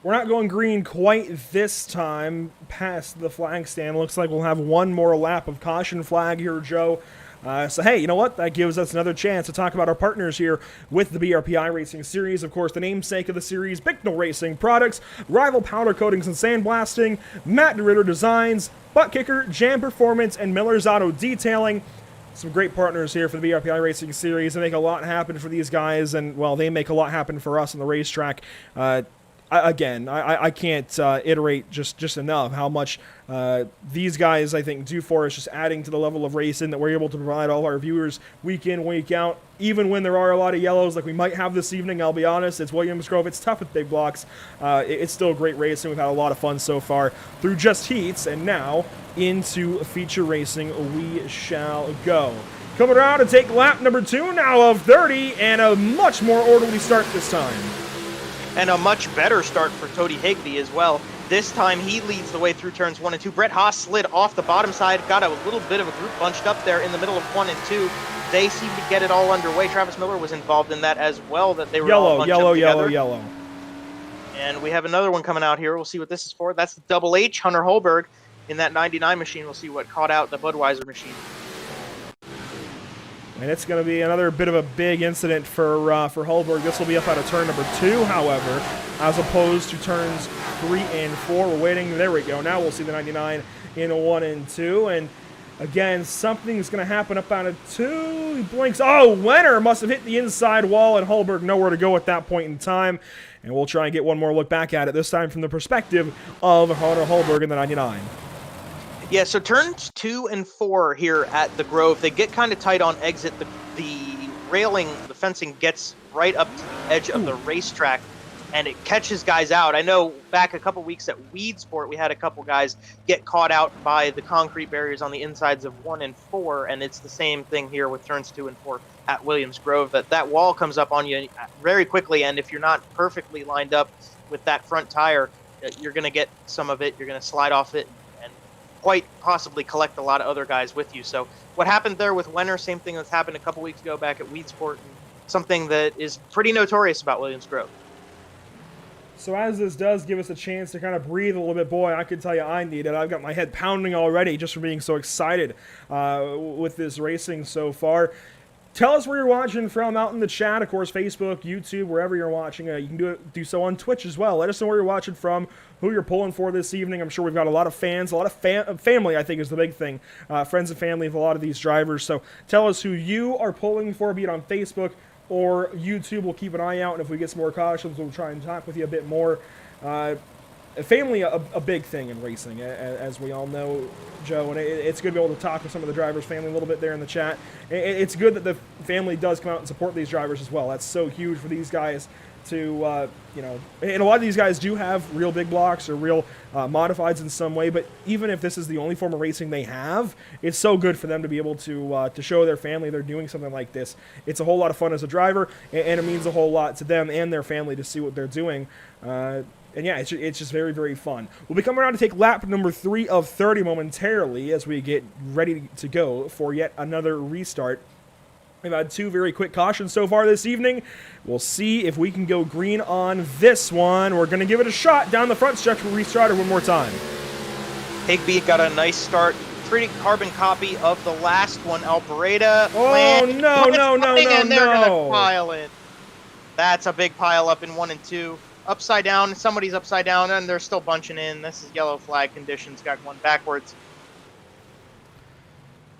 We're not going green quite this time past the flag stand. Looks like we'll have one more lap of caution flag here, Joe. So, hey, you know what? That gives us another chance to talk about our partners here with the BRP iRacing series. Of course, the namesake of the series, Bicknell Racing Products, Rival Powder Coatings and Sandblasting, Matt DeRitter Designs, Butt Kicker, Jam Performance, and Miller's Auto Detailing. Some great partners here for the BRP iRacing series. They make a lot happen for these guys, and, well, they make a lot happen for us on the racetrack. I can't iterate just enough how much these guys, I think, do for us, just adding to the level of racing that we're able to provide all of our viewers week in, week out. Even when there are a lot of yellows like we might have this evening, I'll be honest, it's Williams Grove. It's tough with big blocks. It's still great racing. We've had a lot of fun so far through just heats, and now into feature racing we shall go. Coming around to take lap number 2 now of 30, and a much more orderly start this time. And a much better start for Cody Higbee as well. This time he leads the way through turns 1 and 2. Brett Haas slid off the bottom side, got a little bit of a group bunched up there in the middle of 1 and 2. They seem to get it all underway. Travis Miller was involved in that as well, that they were all bunched up together. Yellow. And we have another one coming out here. We'll see what this is for. That's the Double H, Hunter Holberg, in that 99 machine. We'll see what caught out the Budweiser machine. And it's going to be another bit of a big incident for Holberg. This will be up out of turn number 2, however, as opposed to turns 3 and 4. We're waiting. There we go. Now we'll see the 99 in 1 and 2. And again, something's going to happen up out of 2. He blinks. Oh, Wenner must have hit the inside wall, and Holberg nowhere to go at that point in time. And we'll try and get one more look back at it, this time from the perspective of Hunter Holberg in the 99. Yeah, so turns 2 and 4 here at the Grove, they get kind of tight on exit. The railing, the fencing gets right up to the edge of the racetrack, and it catches guys out. I know back a couple weeks at Weed Sport, we had a couple guys get caught out by the concrete barriers on the insides of 1 and 4, and it's the same thing here with turns 2 and 4 at Williams Grove. That wall comes up on you very quickly, and if you're not perfectly lined up with that front tire, you're going to get some of it. You're going to slide off it, quite possibly collect a lot of other guys with you. So what happened there with Wenner, same thing that's happened a couple weeks ago back at Weed Sport, and something that is pretty notorious about Williams Grove. So as this does give us a chance to kind of breathe a little bit, boy, I can tell you I need it. I've got my head pounding already just from being so excited with this racing so far. Tell us where you're watching from out in the chat. Of course, Facebook, YouTube, wherever you're watching. You can do so on Twitch as well. Let us know where you're watching from, who you're pulling for this evening. I'm sure we've got a lot of fans, a lot of family, I think, is the big thing. Friends and family of a lot of these drivers. So tell us who you are pulling for, be it on Facebook or YouTube. We'll keep an eye out, and if we get some more cautions, we'll try and talk with you a bit more. Family, a big thing in racing, as we all know, Joe, and it's good to be able to talk with some of the drivers' family a little bit there in the chat. It's good that the family does come out and support these drivers as well. That's so huge for these guys to, and a lot of these guys do have real big blocks or real modifieds in some way, but even if this is the only form of racing they have, it's so good for them to be able to show their family they're doing something like this. It's a whole lot of fun as a driver, and it means a whole lot to them and their family to see what they're doing. And yeah, it's just very, very fun. We'll be coming around to take lap number 3 of 30 momentarily as we get ready to go for yet another restart. We've had 2 very quick cautions so far this evening. We'll see if we can go green on this one. We're going to give it a shot down the front stretch. We'll restart it one more time. Higbee got a nice start. Pretty carbon copy of the last one. Albreda. Oh, no. And they're going to pile in. That's a big pile up in 1 and 2. Upside down. Somebody's upside down, and they're still bunching in. This is yellow flag conditions. Got one backwards.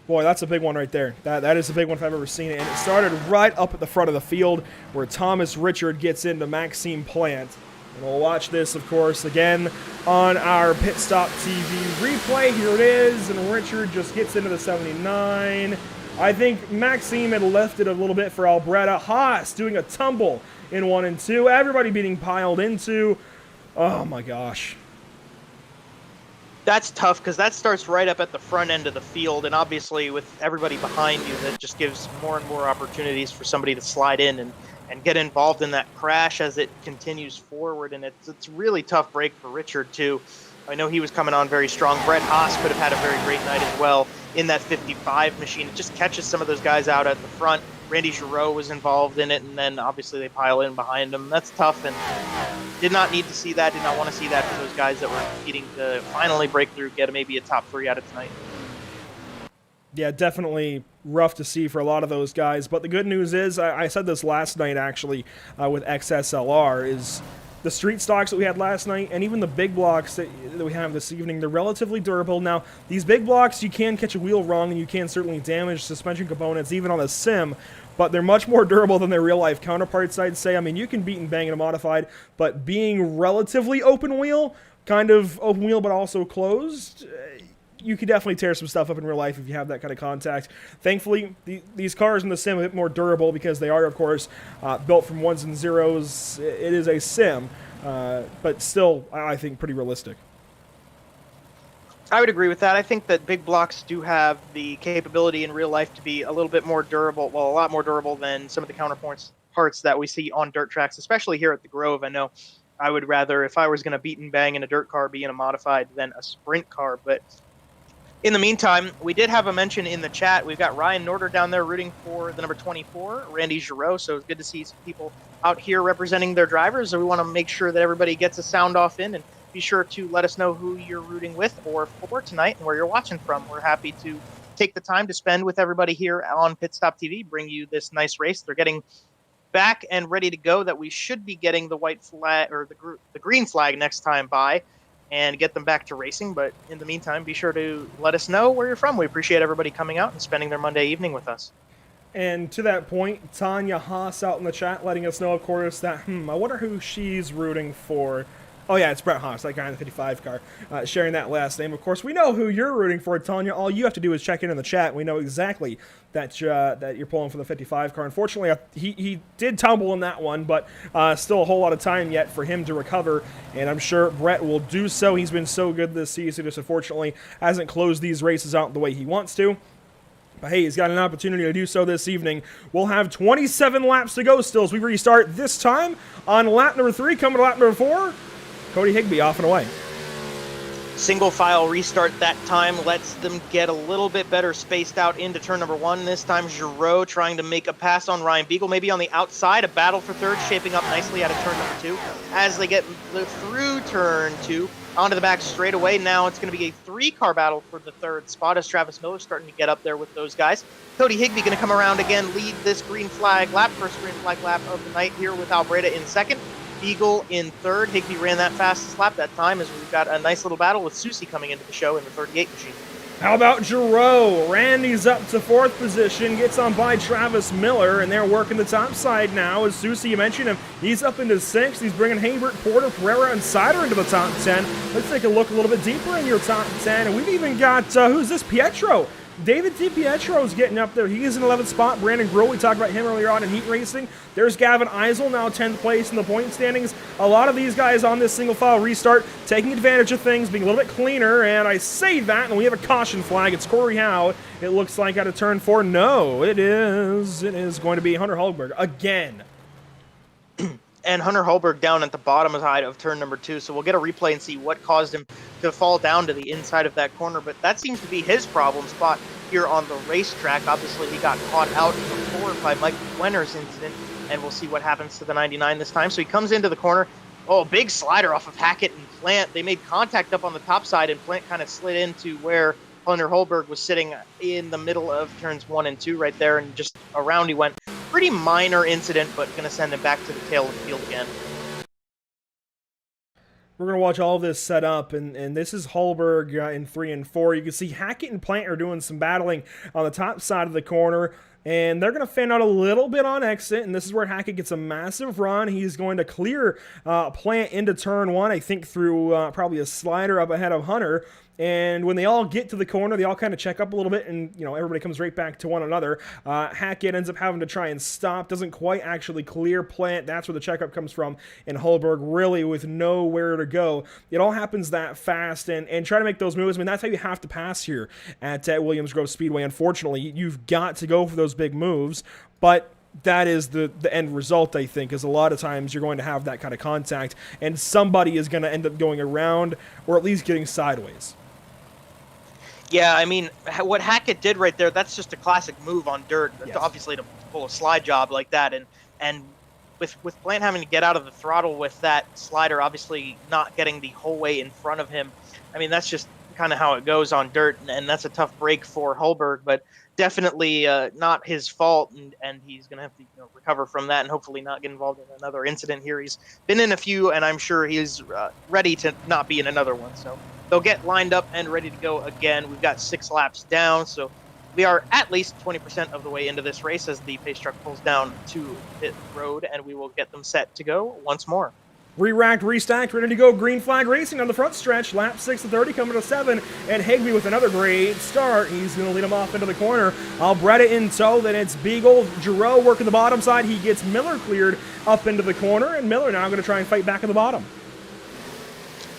Boy, that's a big one right there. That is a big one if I've ever seen it. And it started right up at the front of the field where Thomas Richard gets into Maxime Plant. And we'll watch this, of course, again on our PitStop TV replay. Here it is, and Richard just gets into the 79. I think Maxime had lifted a little bit for Albreda. Haas doing a tumble in 1 and 2. Everybody being piled into. Oh, my gosh. That's tough because that starts right up at the front end of the field, and obviously with everybody behind you, that just gives more and more opportunities for somebody to slide in and get involved in that crash as it continues forward. And it's really tough break for Richard too. I know he was coming on very strong. Brett Haas could have had a very great night as well in that 55 machine. It just catches some of those guys out at the front. Randy Giroux was involved in it, and then obviously they pile in behind him. That's tough, and did not need to see that, did not want to see that for those guys that were competing to finally break through, get maybe a top 3 out of tonight. Yeah, definitely rough to see for a lot of those guys. But the good news is, I said this last night actually with XSLR, is the street stocks that we had last night and even the big blocks that we have this evening, they're relatively durable. Now, these big blocks, you can catch a wheel wrong and you can certainly damage suspension components even on the sim, but they're much more durable than their real-life counterparts, I'd say. I mean, you can beat and bang in a modified, but being relatively open wheel, kind of open wheel but also closed, you could definitely tear some stuff up in real life if you have that kind of contact. Thankfully, these cars in the sim are a bit more durable because they are, of course, built from 1s and 0s. It is a sim, but still, I think, pretty realistic. I would agree with that. I think that big blocks do have the capability in real life to be a little bit more durable, well, a lot more durable than some of the counterparts that we see on dirt tracks, especially here at the Grove. I know I would rather, if I was going to beat and bang in a dirt car, be in a modified than a sprint car, but in the meantime, we did have a mention in the chat. We've got Ryan Norder down there rooting for the number 24, Randy Giroux. So it's good to see some people out here representing their drivers. So we want to make sure that everybody gets a sound off in, and be sure to let us know who you're rooting with or for tonight and where you're watching from. We're happy to take the time to spend with everybody here on PitStop TV, bring you this nice race. They're getting back and ready to go, that we should be getting the white flag or the green flag next time by, and get them back to racing. But in the meantime, be sure to let us know where you're from. We appreciate everybody coming out and spending their Monday evening with us. And to that point, Tanya Haas out in the chat letting us know, of course, that, I wonder who she's rooting for. Oh, yeah, it's Brett Haas, that guy in the 55 car, sharing that last name. Of course, we know who you're rooting for, Tanya. All you have to do is check in the chat. We know exactly that you're pulling for the 55 car. Unfortunately, he did tumble in that one, but still a whole lot of time yet for him to recover, and I'm sure Brett will do so. He's been so good this season, just unfortunately hasn't closed these races out the way he wants to. But hey, he's got an opportunity to do so this evening. We'll have 27 laps to go still as we restart, this time on lap number 3, coming to lap number 4. Cody Higbee off and away. Single file restart that time lets them get a little bit better spaced out into turn number 1. This time Giroux trying to make a pass on Ryan Beagle, maybe on the outside. A battle for third shaping up nicely out of turn number 2. As they get through turn 2, onto the back straight away. Now it's going to be a 3-car battle for the third spot as Travis Miller starting to get up there with those guys. Cody Higbee going to come around again, lead this green flag lap, first green flag lap of the night here with Albreda in second. Beagle in third. Higbee ran that fastest lap that time as we've got a nice little battle with Susie coming into the show in the 38 machine. How about Giroux? Randy's up to 4th position, gets on by Travis Miller, and they're working the top side now. As Susie, you mentioned him, he's up into 6th. He's bringing Haybert, Porter, Pereira, and Sider into the top 10. Let's take a look a little bit deeper in your top 10, and we've even got, who's this, Pietro? David DiPietro's getting up there. He is in 11th spot. Brandon Grill, we talked about him earlier on in heat racing. There's Gavin Eisel, now 10th place in the point standings. A lot of these guys on this single file restart, taking advantage of things, being a little bit cleaner, and I say that, and we have a caution flag. It's Corey Howe, it looks like, out of turn 4. No, it is going to be Hunter Hallberg again. And Hunter Hallberg down at the bottom side of turn number 2, so we'll get a replay and see what caused him to fall down to the inside of that corner, but that seems to be his problem spot here on the racetrack. Obviously, he got caught out before by Mike Wenner's incident, and we'll see what happens to the 99 this time. So he comes into the corner. Oh, big slider off of Hackett and Plant. They made contact up on the top side, and Plant kind of slid into where Hunter Holberg was sitting in the middle of turns 1 and 2 right there, and just around he went. Pretty minor incident, but going to send him back to the tail of the field again. We're going to watch all of this set up, and this is Holberg in 3 and 4. You can see Hackett and Plant are doing some battling on the top side of the corner, and they're going to fan out a little bit on exit, and this is where Hackett gets a massive run. He's going to clear Plant into turn 1, I think through probably a slider up ahead of Hunter. And when they all get to the corner, they all kind of check up a little bit, and everybody comes right back to one another. Hackett ends up having to try and stop, doesn't quite actually clear Plant. That's where the checkup comes from. And Holberg really with nowhere to go. It all happens that fast, and try to make those moves. I mean, that's how you have to pass here at Williams Grove Speedway. Unfortunately, you've got to go for those big moves, but that is the end result, I think, is a lot of times you're going to have that kind of contact, and somebody is going to end up going around or at least getting sideways. Yeah, I mean, what Hackett did right there, that's just a classic move on dirt. Yes. Obviously, to pull a slide job like that. And with Plant having to get out of the throttle with that slider, obviously not getting the whole way in front of him, I mean, that's just kind of how it goes on dirt. And that's a tough break for Holberg, but definitely not his fault. And he's going to have to recover from that and hopefully not get involved in another incident here. He's been in a few, and I'm sure he's ready to not be in another one. So they'll get lined up and ready to go again. We've got 6 laps down, so we are at least 20% of the way into this race as the pace truck pulls down to pit road, and we will get them set to go once more. Re-racked, restacked, ready to go. Green flag racing on the front stretch. Lap 6 to 30 coming to 7. And Higbee with another great start. He's going to lead him off into the corner. Albretta in tow. Then it's Beagle. Giroux working the bottom side. He gets Miller cleared up into the corner. And Miller now going to try and fight back at the bottom.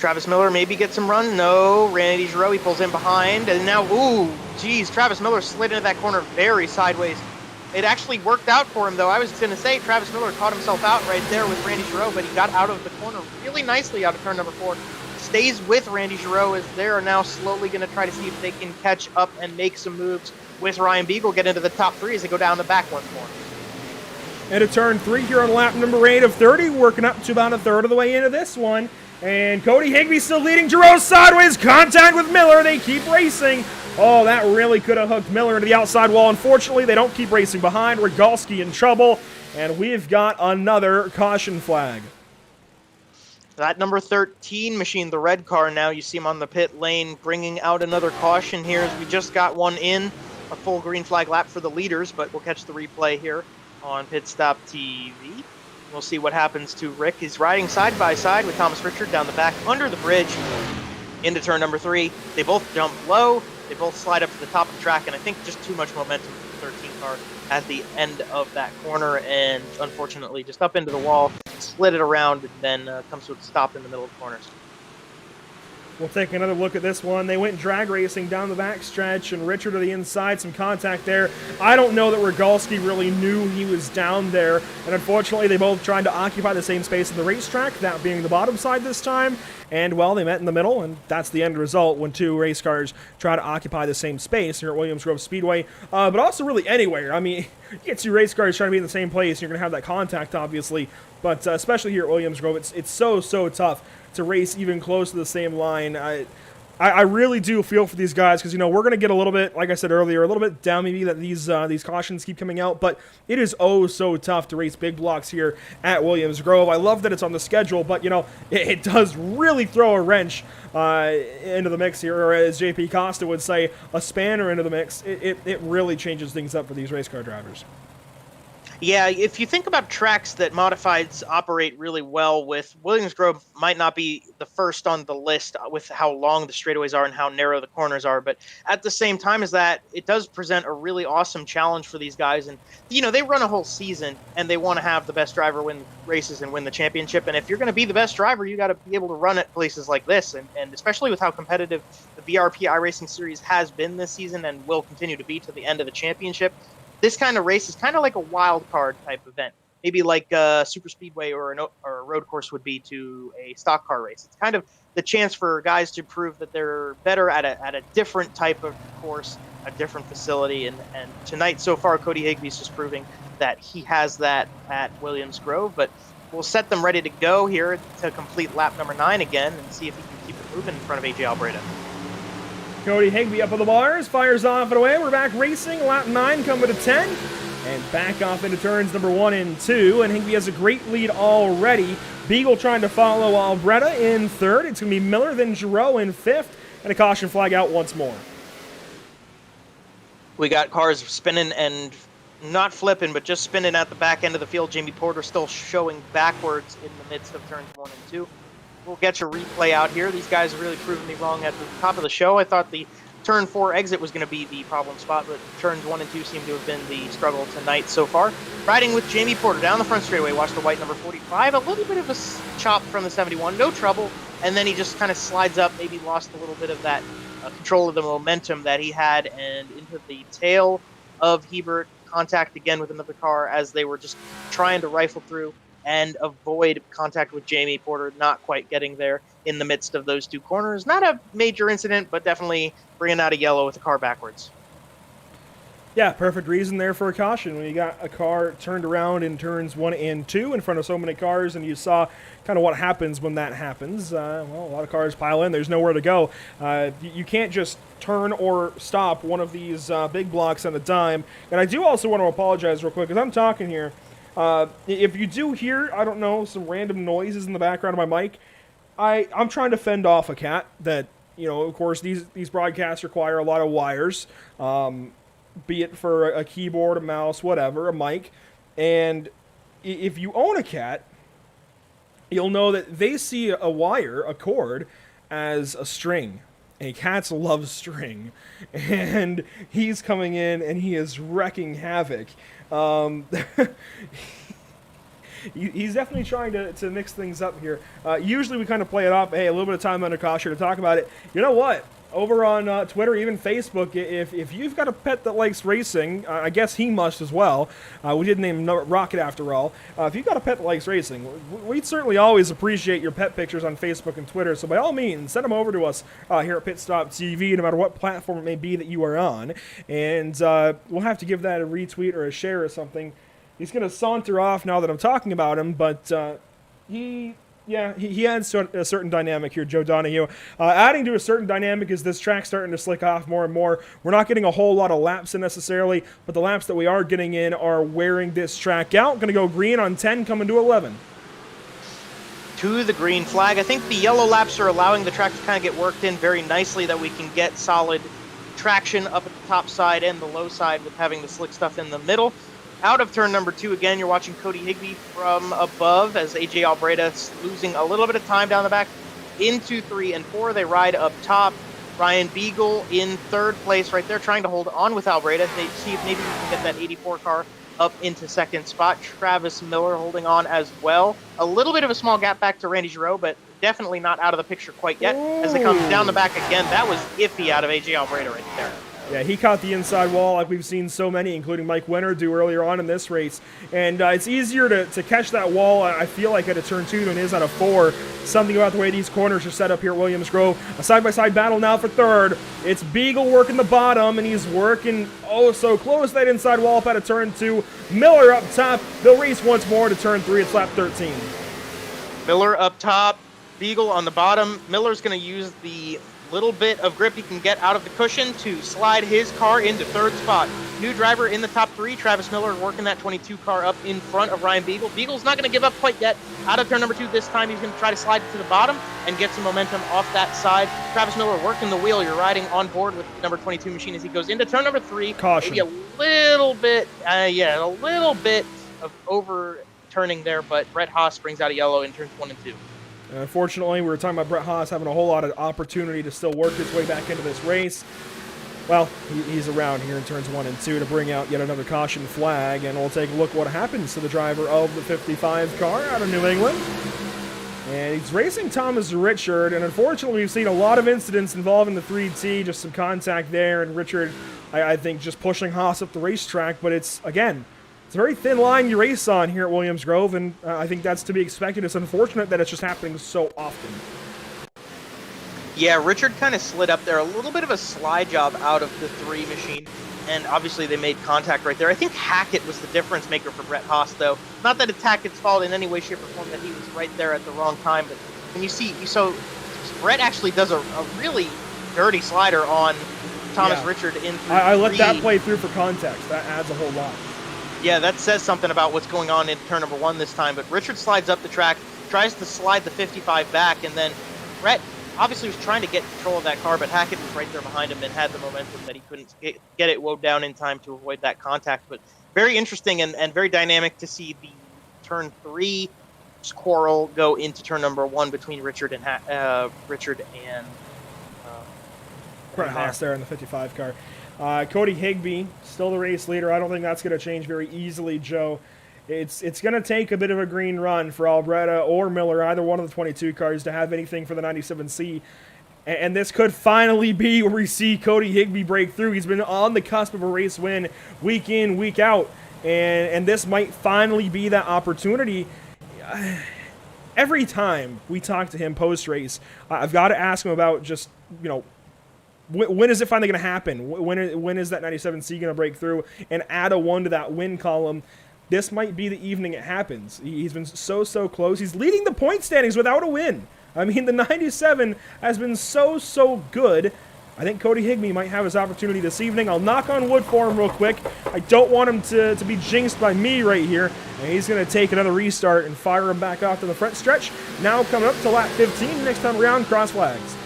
Travis Miller maybe gets some run. No, Randy Giroux, he pulls in behind. And now, ooh, geez, Travis Miller slid into that corner very sideways. It actually worked out for him, though. I was going to say Travis Miller caught himself out right there with Randy Giroux, but he got out of the corner really nicely out of turn number 4. Stays with Randy Giroux as they are now slowly going to try to see if they can catch up and make some moves with Ryan Beagle, get into the top 3 as they go down the back once more. Into turn 3 here on lap number 8 of 30, working up to about a third of the way into this one. And Cody Higbee still leading. Giroux sideways, contact with Miller. They keep racing. Oh, that really could have hooked Miller into the outside wall. Unfortunately, they don't keep racing behind. Rogalski in trouble, and we've got another caution flag. That number 13 machine, the red car now, you see him on the pit lane bringing out another caution here as we just got one in. A full green flag lap for the leaders, but we'll catch the replay here on PitStop TV. We'll see what happens to Rick. He's riding side by side with Thomas Richard down the back under the bridge into turn number 3. They both jump low. They both slide up to the top of the track, and I think just too much momentum for the 13 car at the end of that corner, and unfortunately just up into the wall, slid it around, and then comes to a stop in the middle of the corners. We'll take another look at this one. They went drag racing down the back stretch, and Richard to the inside, some contact there. I don't know that Rogalski really knew he was down there, and unfortunately they both tried to occupy the same space in the racetrack, that being the bottom side this time. And, well, they met in the middle, and that's the end result when 2 race cars try to occupy the same space here at Williams Grove Speedway, but also really anywhere. I mean, you get 2 race cars trying to be in the same place, you're going to have that contact, obviously, but especially here at Williams Grove, it's so tough to race even close to the same line. I really do feel for these guys because, we're going to get a little bit, like I said earlier, a little bit down maybe that these cautions keep coming out, but it is so tough to race big blocks here at Williams Grove. I love that it's on the schedule, but, it does really throw a wrench into the mix here, or as JP Costa would say, a spanner into the mix. It really changes things up for these race car drivers. Yeah, if you think about tracks that modifieds operate really well with, Williams Grove might not be the first on the list with how long the straightaways are and how narrow the corners are, but at the same time as that, it does present a really awesome challenge for these guys. And, they run a whole season and they want to have the best driver win races and win the championship. And if you're going to be the best driver, you got to be able to run at places like this. And especially with how competitive the BRP iRacing series has been this season and will continue to be to the end of the championship, this kind of race is kind of like a wild card type event, maybe like a super speedway or a road course would be to a stock car race. It's kind of the chance for guys to prove that they're better at a different type of course, a different facility. And tonight so far, Cody Higby's just proving that he has that at Williams Grove. But we'll set them ready to go here to complete lap number 9 again and see if he can keep it moving in front of AJ Albreda. Cody Higby up on the bars, fires off and away. We're back racing. Lap 9 coming to 10. And back off into turns number 1 and 2. And Higby has a great lead already. Beagle trying to follow Albreda in 3rd. It's going to be Miller, then Giroux in 5th. And a caution flag out once more. We got cars spinning and not flipping, but just spinning at the back end of the field. Jamie Porter still showing backwards in the midst of turns 1 and 2. We'll get your replay out here. These guys have really proven me wrong at the top of the show. I thought the turn 4 exit was going to be the problem spot, but turns 1 and 2 seem to have been the struggle tonight so far. Riding with Jamie Porter down the front straightaway. Watch the white number 45. A little bit of a chop from the 71. No trouble. And then he just kind of slides up, maybe lost a little bit of that control of the momentum that he had, and into the tail of Hebert. Contact again with another car as they were just trying to rifle through and avoid contact with Jamie Porter, not quite getting there in the midst of those 2 corners. Not a major incident, but definitely bringing out a yellow with the car backwards. Yeah, perfect reason there for a caution when you got a car turned around in turns 1 and 2 in front of so many cars, and you saw kind of what happens when that happens. Well, a lot of cars pile in. There's nowhere to go. You can't just turn or stop one of these big blocks on a dime. And I do also want to apologize real quick, because I'm talking here. If you do hear, I don't know, some random noises in the background of my mic, I'm trying to fend off a cat that, you know, of course, these broadcasts require a lot of wires, be it for a keyboard, a mouse, whatever, a mic. And if you own a cat, you'll know that they see a wire, a cord, as a string. And cats love string. And he's coming in and he is wrecking havoc. He's definitely trying to mix things up here. Usually we kind of play it off, hey, a little bit of time under caution to talk about it. You know what? Over on Twitter, even Facebook, if you've got a pet that likes racing, I guess he must as well. We did name him Rocket after all. If you've got a pet that likes racing, we'd certainly always appreciate your pet pictures on Facebook and Twitter. So by all means, send them over to us here at PitStop TV, no matter what platform it may be that you are on. And we'll have to give that a retweet or a share or something. He's going to saunter off now that I'm talking about him, but he adds to a certain dynamic here, Joe Donahue. Adding to a certain dynamic is this track starting to slick off more and more. We're not getting a whole lot of laps in necessarily, but the laps that we are getting in are wearing this track out. Going to go green on 10, coming to 11. To the green flag. I think the yellow laps are allowing the track to kind of get worked in very nicely, that we can get solid traction up at the top side and the low side with having the slick stuff in the middle. Out of turn number 2, again, you're watching Cody Higby from above as AJ Albreda losing a little bit of time down the back. Into 3 and 4, they ride up top. Ryan Beagle in 3rd place right there, trying to hold on with Albreda. They see if maybe we can get that 84 car up into 2nd spot. Travis Miller holding on as well. A little bit of a small gap back to Randy Giroux, but definitely not out of the picture quite yet. As they come down the back again, that was iffy out of AJ Albreda right there. Yeah, he caught the inside wall like we've seen so many, including Mike Winter, do earlier on in this race. And it's easier to catch that wall, I feel like, at a turn 2 than it is at a 4. Something about the way these corners are set up here at Williams Grove. A side-by-side battle now for 3rd. It's Beagle working the bottom, and he's working so close to that inside wall up at a turn 2. Miller up top. They'll race once more to turn 3. It's lap 13. Miller up top, Beagle on the bottom. Miller's going to use the little bit of grip he can get out of the cushion to slide his car into 3rd spot. New driver in the top 3, Travis Miller, working that 22 car up in front of Ryan Beagle. Beagle's not going to give up quite yet. Out of turn number 2 this time, he's going to try to slide it to the bottom and get some momentum off that side. Travis Miller working the wheel. You're riding on board with the number 22 machine as he goes into turn number 3. Caution. Maybe a little bit of overturning there, but Brett Haas brings out a yellow in turns 1 and 2. Unfortunately, we were talking about Brett Haas having a whole lot of opportunity to still work his way back into this race. Well, he's around here in turns 1 and 2 to bring out yet another caution flag, and we'll take a look what happens to the driver of the 55 car out of New England. And he's racing Thomas Richard, and unfortunately we've seen a lot of incidents involving the 3T, just some contact there, and Richard, I think, just pushing Haas up the racetrack, but it's a very thin line you race on here at Williams Grove, and I think that's to be expected. It's unfortunate that it's just happening so often. Yeah, Richard kind of slid up there. A little bit of a slide job out of the 3 machine. And obviously they made contact right there. I think Hackett was the difference maker for Brett Haas, though. Not that it's Hackett's fault in any way, shape, or form that he was right there at the wrong time. But when you see, so Brett actually does a really dirty slider on Thomas Richard in through I let 3. that play through for context. That adds a whole lot. Yeah, that says something about what's going on in turn number 1 this time. But Richard slides up the track, tries to slide the 55 back, and then Brett obviously was trying to get control of that car, but Hackett was right there behind him and had the momentum that he couldn't get it wound down in time to avoid that contact. But very interesting and very dynamic to see the turn 3 quarrel go into turn number 1 between Richard and Brett Haas there in the 55 car. Cody Higbee, still the race leader. I don't think that's going to change very easily, Joe. It's going to take a bit of a green run for Albretta or Miller, either one of the 22 cars, to have anything for the 97C. And this could finally be where we see Cody Higbee break through. He's been on the cusp of a race win week in, week out. And this might finally be that opportunity. Every time we talk to him post-race, I've got to ask him about just, when is it finally going to happen? When is that 97C going to break through and add a 1 to that win column? This might be the evening it happens. He's been so close. He's leading the point standings without a win. I mean, the 97 has been so good. I think Cody Higbee might have his opportunity this evening. I'll knock on wood for him real quick. I don't want him to be jinxed by me right here. And he's going to take another restart and fire him back off to the front stretch. Now coming up to lap 15, next time around, cross flags.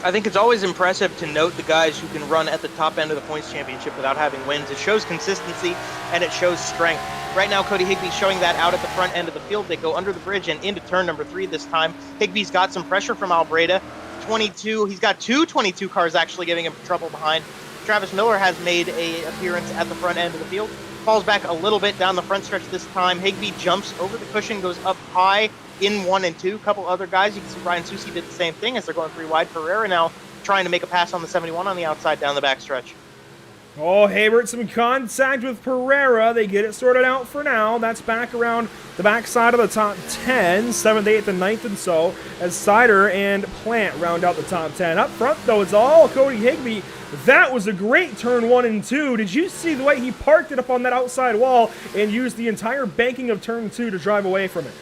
I think it's always impressive to note the guys who can run at the top end of the points championship without having wins. It shows consistency and it shows strength. Right now, Cody Higbee's showing that out at the front end of the field. They go under the bridge and into turn number 3 this time. Higbee's got some pressure from Albretta. 22, he's got 2 22 cars actually giving him trouble behind. Travis Miller has made an appearance at the front end of the field. Falls back a little bit down the front stretch this time. Higbee jumps over the cushion, goes up high in 1 and 2. A couple other guys, you can see Ryan Susi did the same thing as they're going 3 wide. Pereira now trying to make a pass on the 71 on the outside down the backstretch. Oh, Hayward, some contact with Pereira. They get it sorted out for now. That's back around the backside of the top 10, 7th, 8th, and 9th, and so, as Sider and Plant round out the top 10. Up front, though, it's all Cody Higbee. That was a great turn 1 and 2. Did you see the way he parked it up on that outside wall and used the entire banking of turn 2 to drive away from it?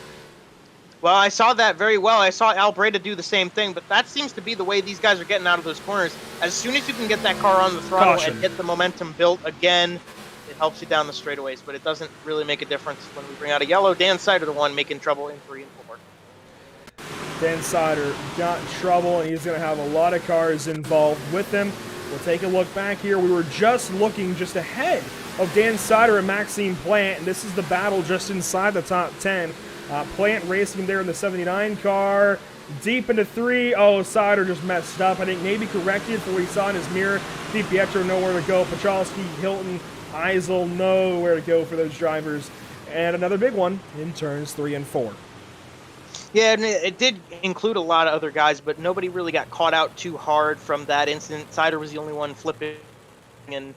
Well, I saw that very well. I saw Albretta do the same thing, but that seems to be the way these guys are getting out of those corners. As soon as you can get that car on the throttle and get the momentum built again, it helps you down the straightaways, but it doesn't really make a difference when we bring out a yellow. Dan Sider, the one making trouble in 3 and 4. Dan Sider got in trouble, and he's going to have a lot of cars involved with him. We'll take a look back here. We were just looking just ahead of Dan Sider and Maxime Plant, and this is the battle just inside the top 10. Plant racing there in the 79 car, deep into 3. Oh, Sider just messed up. I think maybe corrected for what he saw in his mirror. Di Pietro nowhere to go. Pachalski, Hilton, Eisel nowhere to go for those drivers. And another big one in turns 3 and 4. Yeah, and it did include a lot of other guys, but nobody really got caught out too hard from that incident. Sider was the only one flipping and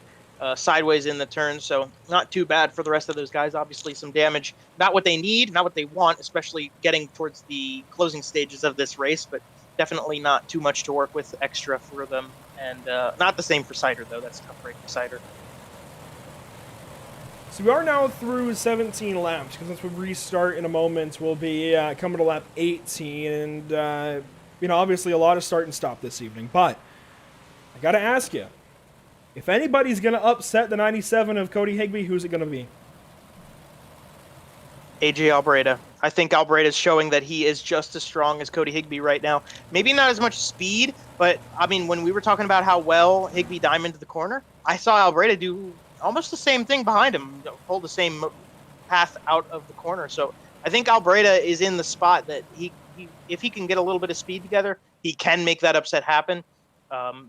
sideways in the turn, so not too bad for the rest of those guys. Obviously some damage, not what they need, not what they want, especially getting towards the closing stages of this race, but definitely not too much to work with extra for them. And not the same for Sider, though. That's a tough break for Sider. So we are now through 17 laps, because once we restart in a moment, we'll be coming to lap 18, and obviously a lot of start and stop this evening, but I gotta ask you, if anybody's going to upset the 97 of Cody Higbee, who's it going to be? AJ Albretta. I think Albretta is showing that he is just as strong as Cody Higbee right now. Maybe not as much speed, but, I mean, when we were talking about how well Higbee diamonded the corner, I saw Albretta do almost the same thing behind him, pull the same path out of the corner. So I think Albretta is in the spot that he if he can get a little bit of speed together, he can make that upset happen.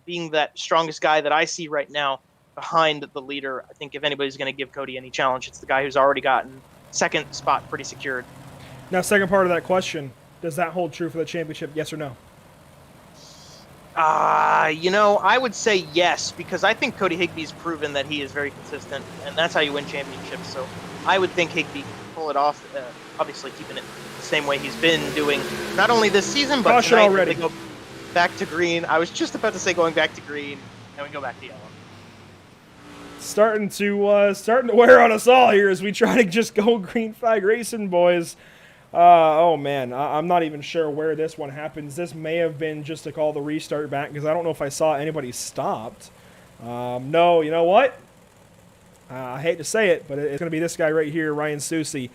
Being that strongest guy that I see right now behind the leader, I think if anybody's going to give Cody any challenge, it's the guy who's already gotten second spot pretty secured. Now, second part of that question, does that hold true for the championship, yes or no? I would say yes, because I think Cody Higbee's proven that he is very consistent, and that's how you win championships. So I would think Higbee can pull it off, obviously keeping it the same way he's been doing, not only this season, but Caution tonight, already. back to green. I was just about to say going back to green, and we go back to yellow. Starting to wear on us all here as we try to just go green flag racing, boys. Oh man, I'm not even sure where this one happens. This may have been just to call the restart back because I don't know if I saw anybody stopped. No, you know what? I hate to say it, but it's going to be this guy right here, Ryan Susi.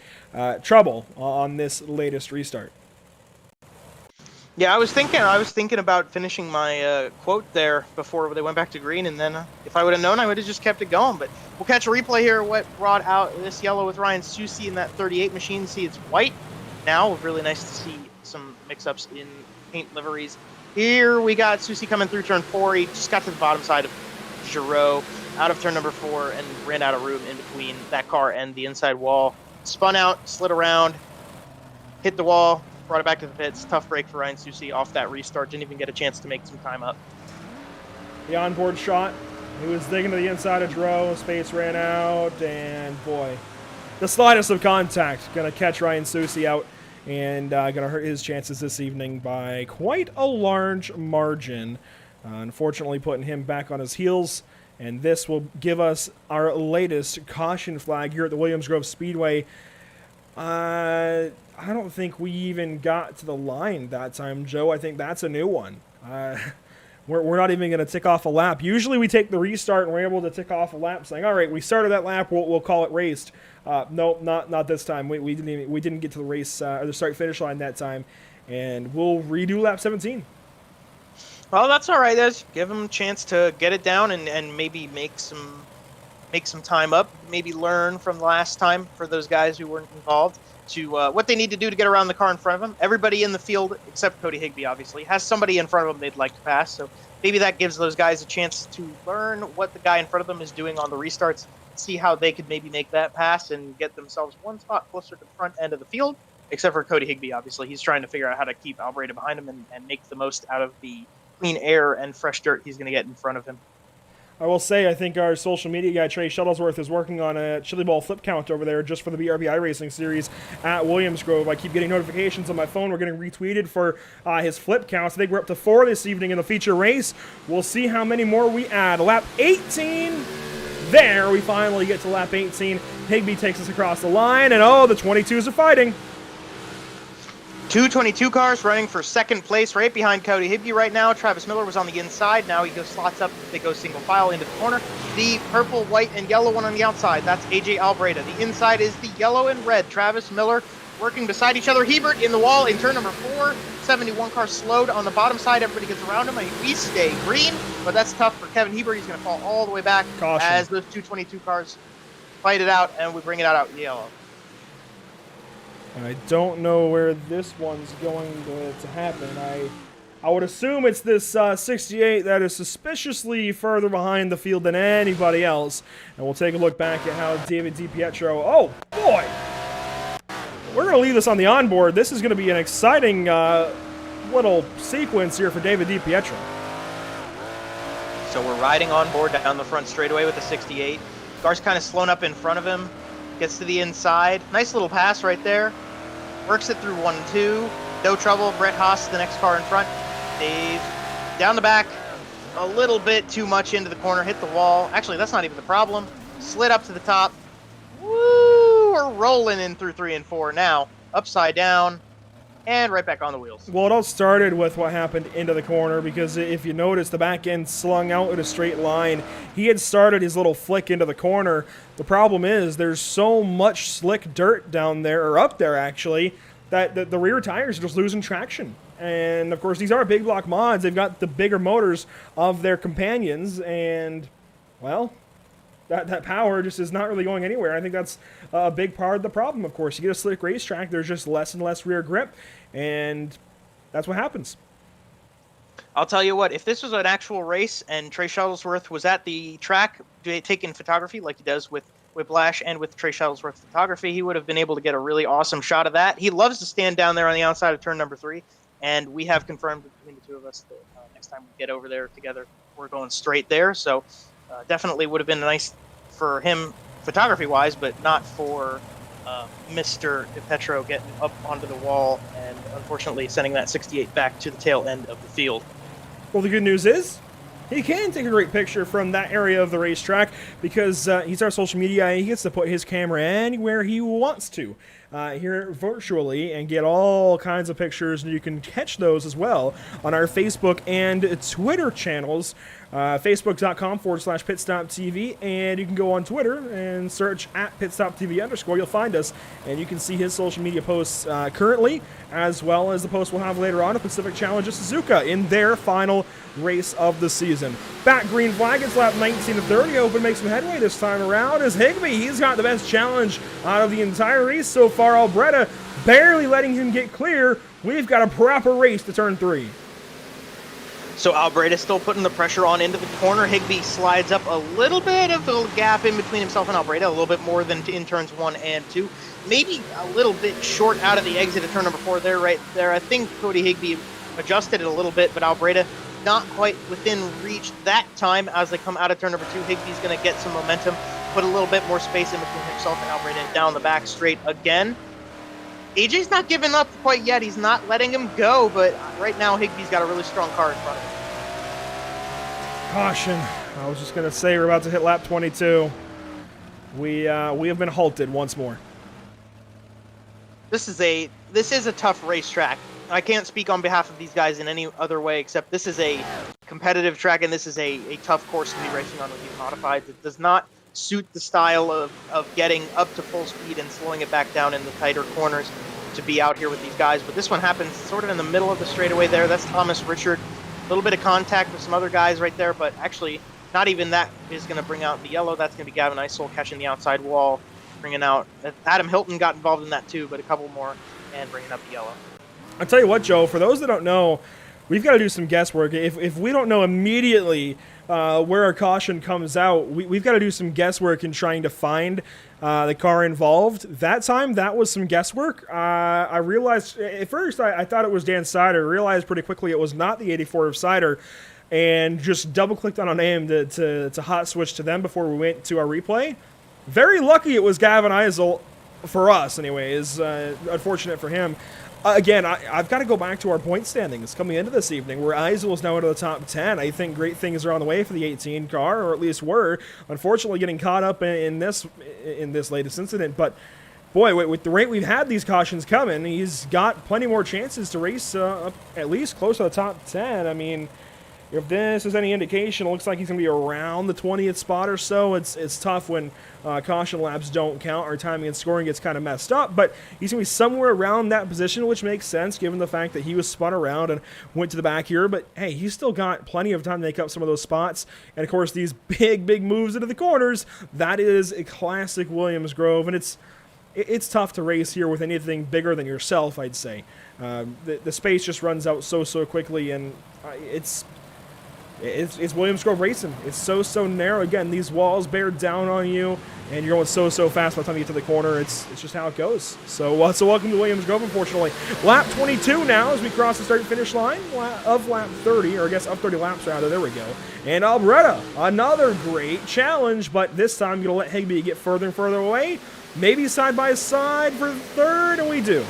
Trouble on this latest restart. Yeah, I was thinking about finishing my quote there before they went back to green, and then if I would have known, I would have just kept it going. But we'll catch a replay here. What brought out this yellow with Ryan Susi in that 38 machine? See, it's white now. Really nice to see some mix-ups in paint liveries. Here we got Susi coming through turn 4. He just got to the bottom side of Giraud, out of turn number 4, and ran out of room in between that car and the inside wall. Spun out, slid around, hit the wall, brought it back to the pits. Tough break for Ryan Susi off that restart. Didn't even get a chance to make some time up. The onboard shot. He was digging to the inside of Giraud. Space ran out, and boy, the slightest of contact going to catch Ryan Susi out and going to hurt his chances this evening by quite a large margin. Unfortunately, putting him back on his heels. And this will give us our latest caution flag here at the Williams Grove Speedway. I don't think we even got to the line that time, Joe. I think that's a new one. We're not even going to tick off a lap. Usually we take the restart and we're able to tick off a lap saying, all right, we started that lap, we'll call it raced. Nope, not this time. We didn't get to the race or the start-finish line that time. And we'll redo lap 17. Well, that's all right. Let's give them a chance to get it down and maybe make some time up. Maybe learn from the last time for those guys who weren't involved to what they need to do to get around the car in front of them. Everybody in the field, except Cody Higbee, obviously, has somebody in front of them they'd like to pass. So maybe that gives those guys a chance to learn what the guy in front of them is doing on the restarts, see how they could maybe make that pass and get themselves one spot closer to the front end of the field, except for Cody Higbee, obviously. He's trying to figure out how to keep Albreda behind him and make the most out of the clean air and fresh dirt he's going to get in front of him. I will say, I think our social media guy, Trey Shuttlesworth, is working on a chili ball flip count over there just for the BRP iRacing series at Williams Grove. I keep getting notifications on my phone. We're getting retweeted for his flip counts. I think we're up to 4 this evening in the feature race. We'll see how many more we add. Lap 18. There, we finally get to lap 18. Higbee takes us across the line, and oh, the 22s are fighting. 222 cars running for second place right behind Cody Higbee right now. Travis Miller was on the inside. Now he goes slots up. They go single file into the corner. The purple, white, and yellow one on the outside, that's AJ Albreda. The inside is the yellow and red. Travis Miller working beside each other. Hebert in the wall in turn number 4. 71 car slowed on the bottom side. Everybody gets around him. We stay green, but that's tough for Kevin Hebert. He's going to fall all the way back. Caution. As those 222 cars fight it out, and we bring it out yellow. I don't know where this one's going to happen. I would assume it's this 68 that is suspiciously further behind the field than anybody else. And we'll take a look back at how David DiPietro... Oh, boy! We're going to leave this on the onboard. This is going to be an exciting little sequence here for David DiPietro. So we're riding on board down the front straightaway with the 68. Car's kind of slowing up in front of him. Gets to the inside. Nice little pass right there. Works it through 1 and 2. No trouble. Brett Haas, the next car in front. Dave down the back. A little bit too much into the corner. Hit the wall. Actually, that's not even the problem. Slid up to the top. Woo! We're rolling in through 3 and 4 now. Upside down. And right back on the wheels. Well, it all started with what happened into the corner because if you notice, the back end slung out in a straight line. He had started his little flick into the corner. The problem is there's so much slick dirt down there, or up there actually, that the rear tires are just losing traction. And, of course, these are big block mods. They've got the bigger motors of their companions, and, well... That power just is not really going anywhere. I think that's a big part of the problem, of course. You get a slick racetrack, there's just less and less rear grip, and that's what happens. I'll tell you what, if this was an actual race and Trey Shuttlesworth was at the track taking photography like he does with Whiplash and with Trey Shuttlesworth photography, he would have been able to get a really awesome shot of that. He loves to stand down there on the outside of turn number 3, and we have confirmed between the two of us that next time we get over there together, we're going straight there. So definitely would have been nice for him photography-wise, but not for Mr. DiPietro getting up onto the wall and unfortunately sending that 68 back to the tail end of the field. Well, the good news is he can take a great picture from that area of the racetrack because he's our social media. He gets to put his camera anywhere he wants to here virtually and get all kinds of pictures, and you can catch those as well on our Facebook and Twitter channels. Facebook.com/PitStop TV, and you can go on Twitter and search at PitStop TV _. You'll find us, and you can see his social media posts currently, as well as the post we'll have later on at Pacific Challenge of Suzuka in their final race of the season. Back green flag, it's lap 19 to 30. Hoping to make some headway this time around is Higbee. He's got the best challenge out of the entire race so far. Albretta barely letting him get clear. We've got a proper race to turn 3. So Albretta still putting the pressure on into the corner. Higbee slides up a little bit of a gap in between himself and Albretta, a little bit more than in turns 1 and 2. Maybe a little bit short out of the exit of turn number 4 there, right there. I think Cody Higbee adjusted it a little bit, but Albretta not quite within reach that time. As they come out of turn number 2, Higbee's going to get some momentum, put a little bit more space in between himself and Albretta, down the back straight again. AJ's not giving up quite yet. He's not letting him go, but right now Higbee's got a really strong car in front of him. Caution. I was just going to say we're about to hit lap 22. We have been halted once more. This is a tough racetrack. I can't speak on behalf of these guys in any other way except this is a competitive track, and this is a tough course to be racing on with these modifieds. It does not suit the style of getting up to full speed and slowing it back down in the tighter corners to be out here with these guys. But this one happens sort of in the middle of the straightaway there. That's Thomas Richard. A little bit of contact with some other guys right there, but actually not even that is going to bring out the yellow. That's going to be Gavin Isol catching the outside wall, bringing out. Adam Hilton got involved in that too, but a couple more, and bringing up the yellow. I'll tell you what, Joe, for those that don't know, we've got to do some guesswork. If we don't know immediately where our caution comes out, we've got to do some guesswork in trying to find the car involved. That time, that was some guesswork. I realized, at first, I thought it was Dan Sider. I realized pretty quickly it was not the 84 of Sider, and just double-clicked on a name to hot switch to them before we went to our replay. Very lucky it was Gavin Isol, for us anyways. Unfortunate for him. Again, I've got to go back to our point standings coming into this evening, where Isol is now into the top 10. I think great things are on the way for the 18 car, or at least were. Unfortunately, getting caught up in this latest incident. But boy, with the rate we've had these cautions coming, he's got plenty more chances to race up at least close to the top 10. I mean, if this is any indication, it looks like he's going to be around the 20th spot or so. It's tough when caution laps don't count. Our timing and scoring gets kind of messed up, but he's going to be somewhere around that position, which makes sense given the fact that he was spun around and went to the back here. But hey, he's still got plenty of time to make up some of those spots. And of course, these big moves into the corners, that is a classic Williams Grove, and it's tough to race here with anything bigger than yourself, I'd say. The space just runs out so quickly, and it's Williams Grove racing. It's so narrow. Again, these walls bear down on you, and you're going so fast by the time you get to the corner. It's just how it goes. So welcome to Williams Grove, unfortunately. Lap 22 now as we cross the start-finish line of lap 30, or I guess of 30 laps rather. There we go. And Albretta, another great challenge, but this time you're going to let Higbee get further and further away. Maybe side by side for third, and we do.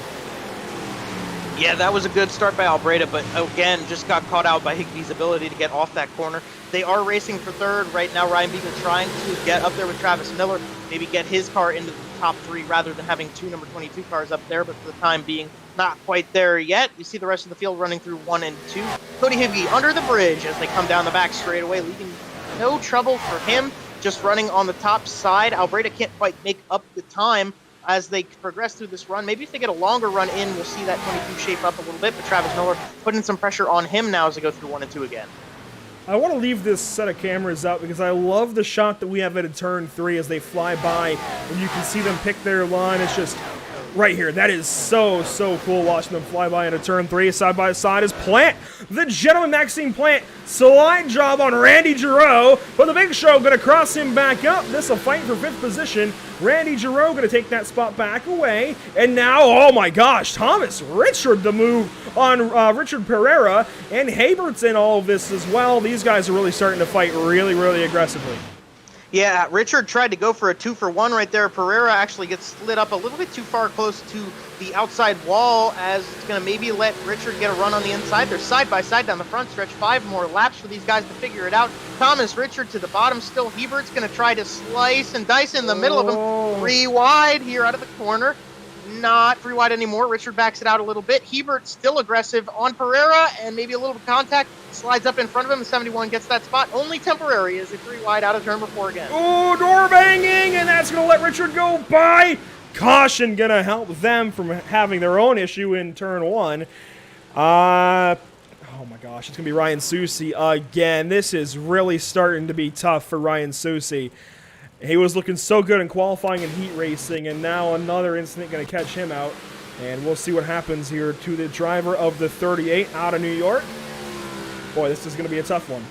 Yeah, that was a good start by Albretta, but again, just got caught out by Higbee's ability to get off that corner. They are racing for third right now. Ryan Beagle trying to get up there with Travis Miller, maybe get his car into the top 3 rather than having 2 number 22 cars up there, but for the time being, not quite there yet. You see the rest of the field running through 1 and 2. Cody Higbee under the bridge as they come down the back straightaway, leaving no trouble for him, just running on the top side. Albretta can't quite make up the time as they progress through this run. Maybe if they get a longer run in, we'll see that 22 shape up a little bit, but Travis Miller putting some pressure on him now as they go through 1 and 2 again. I want to leave this set of cameras up because I love the shot that we have at turn 3 as they fly by, and you can see them pick their line. It's just right here. That is so cool watching them fly by into turn 3. Side by side is Plant. The gentleman Maxime Plant. Slide job on Randy Giroux, but the Big Show going to cross him back up. This will fight for 5th position. Randy Giroux going to take that spot back away. And now, oh my gosh, Thomas Richard the move on Richard Pereira. And Habert's in all of this as well. These guys are really starting to fight really aggressively. Yeah, Richard tried to go for a 2-for-1 right there. Pereira actually gets slid up a little bit too far close to the outside wall, as it's going to maybe let Richard get a run on the inside. They're side by side down the front stretch. 5 more laps for these guys to figure it out. Thomas Richard to the bottom still. Hebert's going to try to slice and dice in the middle of them. 3 wide here out of the corner. Not 3 wide anymore. Richard backs it out a little bit. Hebert still aggressive on Pereira, and maybe a little bit of contact. Slides up in front of him. The 71 gets that spot. Only temporary as a 3 wide out of turn before again. Oh, door banging, and that's going to let Richard go by. Caution going to help them from having their own issue in turn 1. Oh my gosh, it's going to be Ryan Susi again. This is really starting to be tough for Ryan Susi. He was looking so good in qualifying and heat racing, and now another incident going to catch him out. And we'll see what happens here to the driver of the 38 out of New York. Boy, this is going to be a tough one.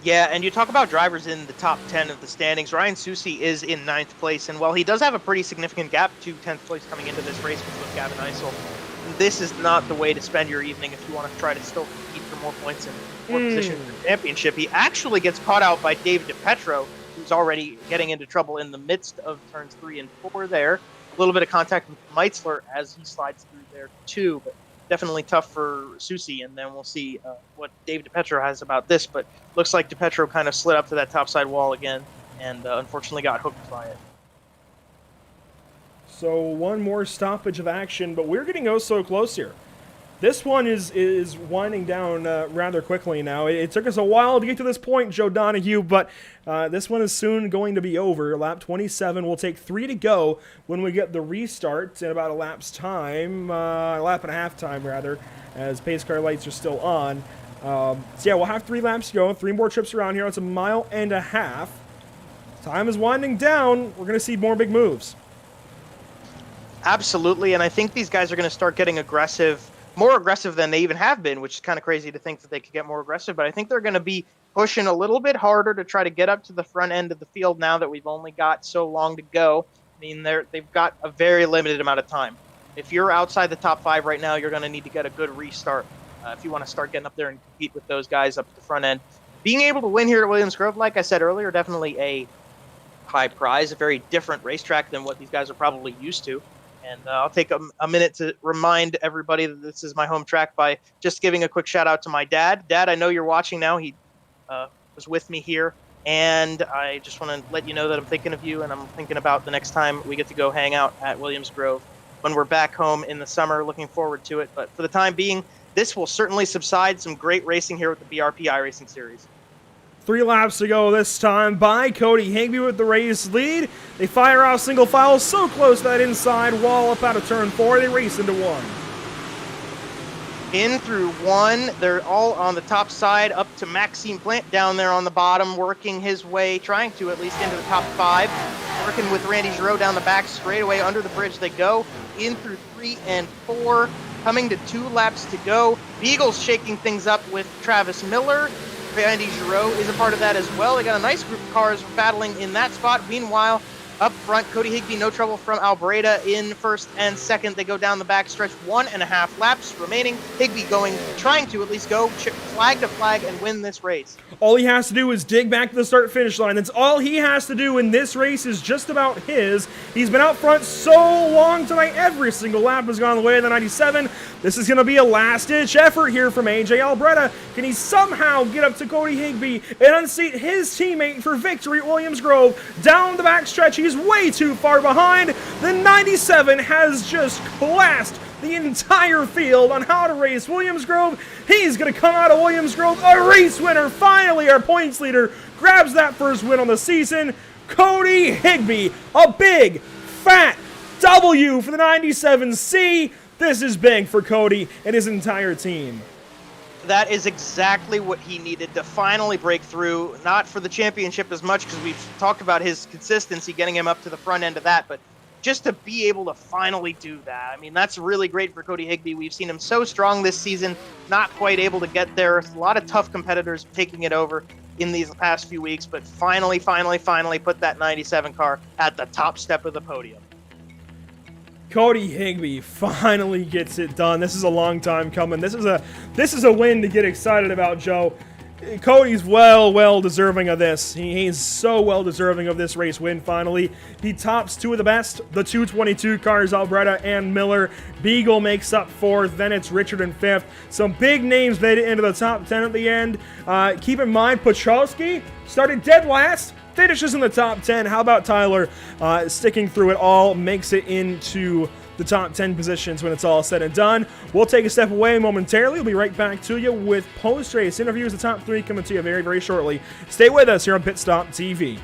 Yeah, and you talk about drivers in the top 10 of the standings. Ryan Susi is in 9th place, and while he does have a pretty significant gap to 10th place coming into this race with Gavin Eisel, this is not the way to spend your evening if you want to try to still compete for more points and more positions in the championship. He actually gets caught out by Dave DiPetro, who's already getting into trouble in the midst of turns 3 and 4 there. A little bit of contact with Meitzler as he slides through there too, but definitely tough for Susi, and then we'll see what Dave DiPetro has about this, but looks like DiPetro kind of slid up to that topside wall again and unfortunately got hooked by it. So one more stoppage of action, but we're getting oh so close here. This one is winding down rather quickly now. It took us a while to get to this point, Joe Donahue, but this one is soon going to be over. Lap 27 will take 3 to go when we get the restart in about a lap's time, a lap and a half time rather, as pace car lights are still on. So yeah, we'll have 3 laps to go, 3 more trips around here. It's a mile and a half. Time is winding down. We're going to see more big moves. Absolutely, and I think these guys are going to start getting aggressive, more aggressive than they even have been, which is kind of crazy to think that they could get more aggressive, but I think they're going to be pushing a little bit harder to try to get up to the front end of the field now that we've only got so long to go. I mean, they've got a very limited amount of time. If you're outside the top 5 right now, you're going to need to get a good restart if you want to start getting up there and compete with those guys up at the front end. Being able to win here at Williams Grove, like I said earlier, definitely a high prize, a very different racetrack than what these guys are probably used to. And I'll take a minute to remind everybody that this is my home track by just giving a quick shout out to my dad. Dad, I know you're watching now. He was with me here, and I just want to let you know that I'm thinking of you, and I'm thinking about the next time we get to go hang out at Williams Grove when we're back home in the summer. Looking forward to it. But for the time being, this will certainly subside. Some great racing here with the BRP iRacing Series. 3 laps to go this time by Cody Higbee with the race lead. They fire off single file so close to that inside wall up out of turn 4. They race into 1. In through 1. They're all on the top side up to Maxime Plant down there on the bottom, working his way, trying to at least into the top 5. Working with Randy Giroux down the back straightaway. Under the bridge they go. In through 3 and 4. Coming to 2 laps to go. Beagle's shaking things up with Travis Miller. Randy Giroux is a part of that as well. They got a nice group of cars battling in that spot. Meanwhile, up front, Cody Higbee, no trouble from Albreda in first and second. They go down the back stretch, 1.5 laps remaining. Higbee trying to at least go flag to flag and win this race. All he has to do is dig back to the start-finish line. That's all he has to do, and this race is just about his. He's been out front so long tonight. Every single lap has gone the way of the 97. This is going to be a last-ditch effort here from AJ Albreda. Can he somehow get up to Cody Higbee and unseat his teammate for victory at Williams Grove? Down the back stretch, he's way too far behind. The 97 has just classed the entire field on how to race Williams Grove. He's going to come out of Williams Grove a race winner. Finally, our points leader grabs that first win on the season. Cody Higbee, a big, fat W for the 97C. This is big for Cody and his entire team. That is exactly what he needed to finally break through, not for the championship as much because we've talked about his consistency, getting him up to the front end of that, but just to be able to finally do that. I mean, that's really great for Cody Higbee. We've seen him so strong this season, not quite able to get there. A lot of tough competitors taking it over in these past few weeks, but finally put that 97 car at the top step of the podium. Cody Higbee finally gets it done. This is a long time coming. This is a win to get excited about, Joe. Cody's well deserving of this. He's so well deserving of this race win finally. He tops two of the best, the 222 cars, Alberta and Miller. Beagle makes up fourth, then it's Richard in fifth. Some big names made it into the top 10 at the end. Keep in mind, Pachowski started dead last, finishes in the top 10. How about Tyler sticking through it all, makes it into the top 10 positions when it's all said and done. We'll take a step away momentarily. We'll be right back to you with post-race interviews, the top three coming to you very shortly. Stay with us here on PitStop TV.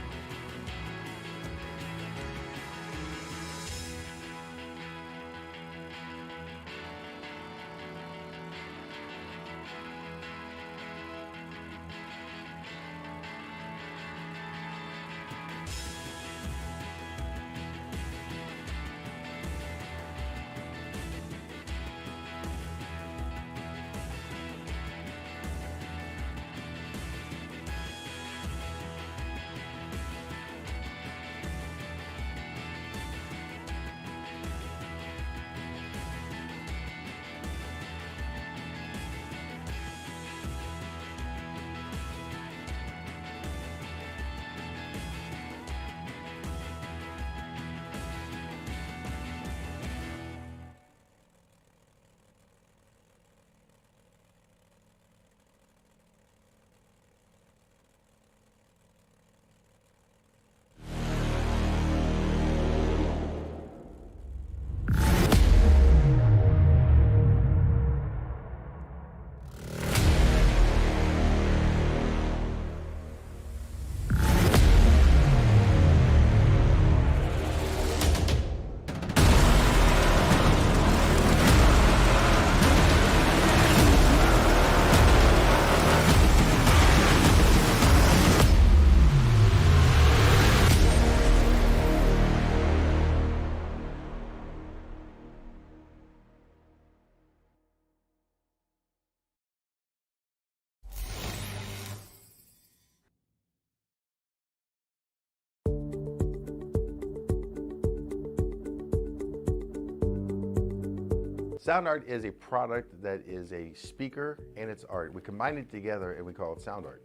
Sound Art is a product that is a speaker and it's art. We combine it together and we call it Sound Art.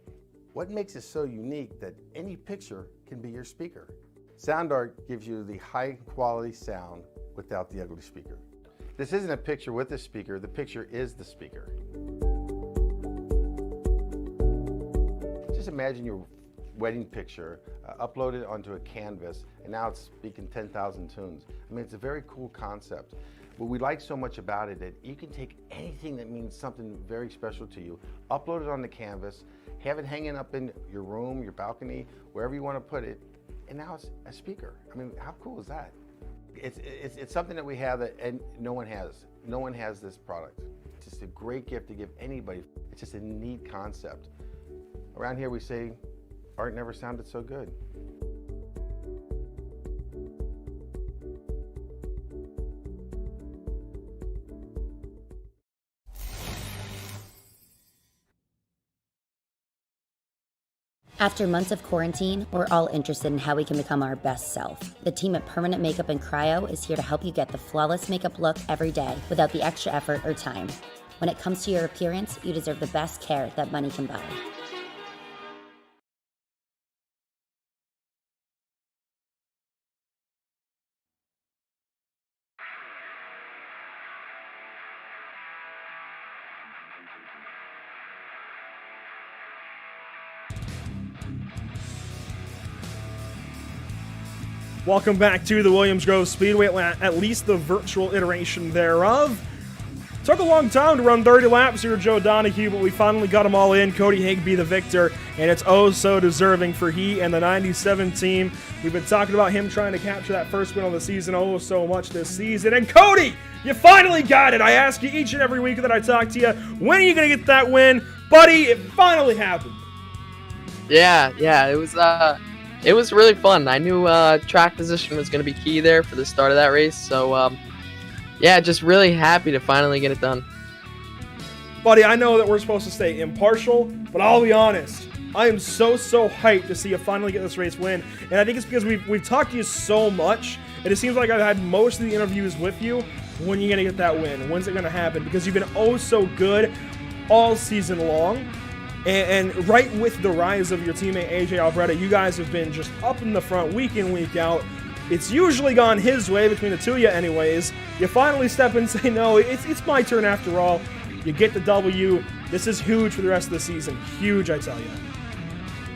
What makes it so unique that any picture can be your speaker? Sound Art gives you the high quality sound without the ugly speaker. This isn't a picture with a speaker, the picture is the speaker. Just imagine your wedding picture uploaded onto a canvas and now it's speaking 10,000 tunes. I mean, it's a very cool concept. What we like so much about it that you can take anything that means something very special to you, upload it on the canvas, have it hanging up in your room, your balcony, wherever you want to put it, and now it's a speaker. I mean, how cool is that? It's something that we have that and no one has. No one has this product. It's just a great gift to give anybody. It's just a neat concept. Around here we say, art never sounded so good. After months of quarantine, we're all interested in how we can become our best self. The team at Permanent Makeup and Cryo is here to help you get the flawless makeup look every day without the extra effort or time. When it comes to your appearance, you deserve the best care that money can buy. Welcome back to the Williams Grove Speedway, at least the virtual iteration thereof. Took a long time to run 30 laps here, Joe Donahue, but we finally got them all in. Cody Higby the victor, and it's oh so deserving for he and the 97 team. We've been talking about him trying to capture that first win of the season oh so much this season. And Cody, you finally got it. I ask you each and every week that I talk to you, when are you going to get that win? Buddy, it finally happened. Yeah, it was really fun. I knew track position was going to be key there for the start of that race. So, yeah, just really happy to finally get it done. Buddy, I know that we're supposed to stay impartial, but I'll be honest. I am so hyped to see you finally get this race win. And I think it's because we've talked to you so much, and it seems like I've had most of the interviews with you. When are you going to get that win? When's it going to happen? Because you've been oh so good all season long. And right with the rise of your teammate AJ Alberta, you guys have been just up in the front week in, week out. It's usually gone his way between the two of you anyways. You finally step in and say, no, it's my turn after all. You get the W. This is huge for the rest of the season. Huge, I tell you.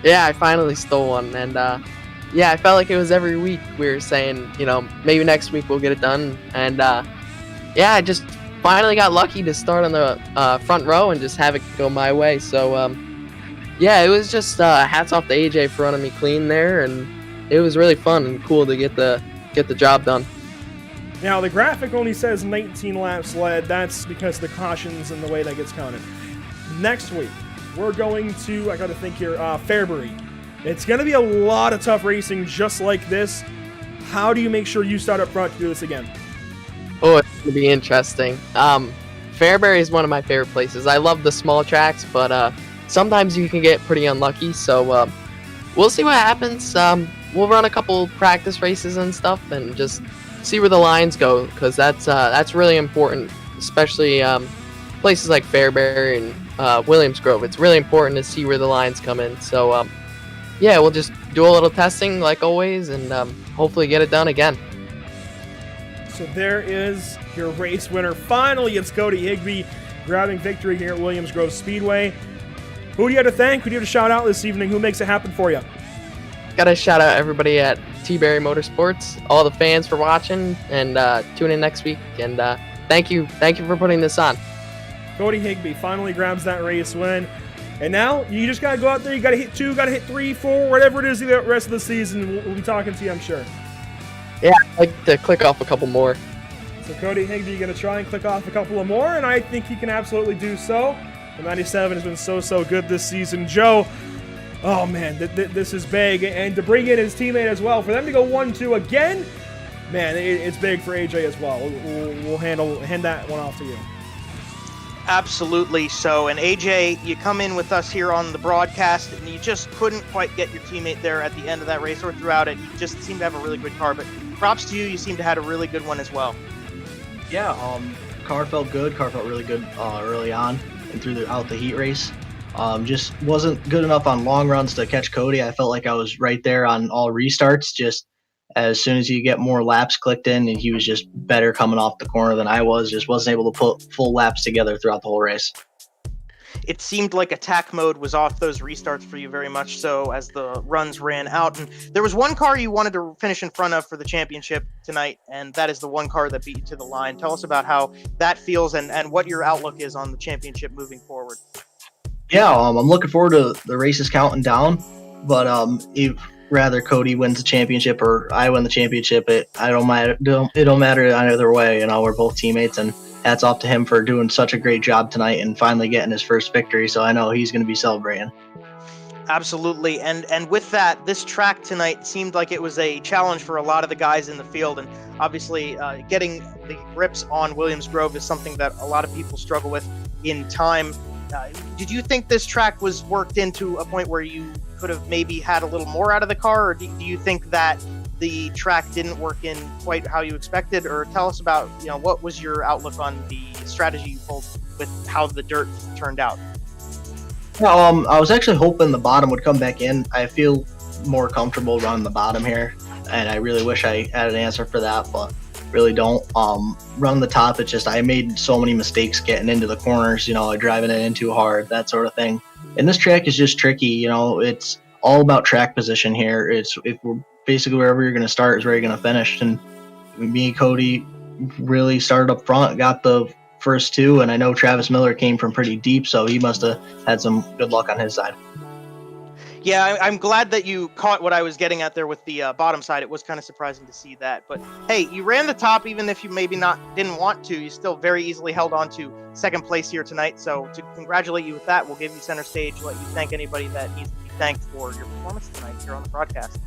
Yeah, I finally stole one, and yeah, I felt like it was every week we were saying, maybe next week we'll get it done, and yeah, I just finally got lucky to start on the front row and just have it go my way. So yeah, it was just hats off to AJ for running me clean there, and it was really fun and cool to get the job done. Now the graphic only says 19 laps led. That's because of the cautions and the way that gets counted. Next week we're going to, I gotta think here, Fairbury. It's gonna be a lot of tough racing just like this. How do you make sure you start up front to do this again? Oh, it's gonna be interesting. Fairbury is one of my favorite places. I love the small tracks, but sometimes you can get pretty unlucky. So we'll see what happens. We'll run a couple practice races and stuff, and just see where the lines go, because that's really important, especially places like Fairbury and Williams Grove. It's really important to see where the lines come in. So yeah, we'll just do a little testing like always, and hopefully get it done again. So there is your race winner. Finally, it's Cody Higbee grabbing victory here at Williams Grove Speedway. Who do you have to thank? Who do you have to shout out this evening? Who makes it happen for you? Gotta shout out everybody at T-Berry Motorsports, all the fans for watching, and tune in next week. And thank you for putting this on. Cody Higbee finally grabs that race win. And now you just gotta go out there. You gotta hit 2, gotta hit 3, 4, whatever it is the rest of the season. We'll be talking to you, I'm sure. Yeah, I'd like to click off a couple more. So Cody Higbee, you're going to try and click off a couple of more, and I think he can absolutely do so. The 97 has been so good this season. Joe, oh man, this is big. And to bring in his teammate as well, for them to go 1-2 again, man, it's big for AJ as well. We'll hand that one off to you. Absolutely so. And AJ, you come in with us here on the broadcast, and you just couldn't quite get your teammate there at the end of that race or throughout it. You just seem to have a really good car, but props to you. You seem to have had a really good one as well. Yeah, car felt good. Car felt really good early on and throughout the heat race. Just wasn't good enough on long runs to catch Cody. I felt like I was right there on all restarts. Just as soon as you get more laps clicked in, and he was just better coming off the corner than I was. Just wasn't able to put full laps together throughout the whole race. It seemed like attack mode was off those restarts for you very much so as the runs ran out. And there was one car you wanted to finish in front of for the championship tonight, and that is the one car that beat you to the line. Tell us about how that feels and what your outlook is on the championship moving forward. Yeah, I'm looking forward to the races counting down, but rather Cody wins the championship or I win the championship, it don't matter either way. We're both teammates, and hats off to him for doing such a great job tonight and finally getting his first victory. So I know he's going to be celebrating. Absolutely. And with that, this track tonight seemed like it was a challenge for a lot of the guys in the field. And obviously getting the grips on Williams Grove is something that a lot of people struggle with in time. Did you think this track was worked into a point where you could have maybe had a little more out of the car? Or do you think that the track didn't work in quite how you expected? Or tell us about, what was your outlook on the strategy you pulled with how the dirt turned out? I was actually hoping the bottom would come back in. I feel more comfortable running the bottom here, and I really wish I had an answer for that, but really don't. Run the top, it's just I made so many mistakes getting into the corners, driving it in too hard, that sort of thing. And this track is just tricky, it's all about track position here. If we're basically wherever you're going to start is where you're going to finish. And me and Cody really started up front, got the first two, and I know Travis Miller came from pretty deep, so he must have had some good luck on his side. Yeah, I'm glad that you caught what I was getting at there with the bottom side. It was kind of surprising to see that. But hey, you ran the top, even if you maybe didn't want to. You still very easily held on to second place here tonight. So to congratulate you with that, we'll give you center stage, let you thank anybody that needs to be thanked for your performance tonight here on the broadcast.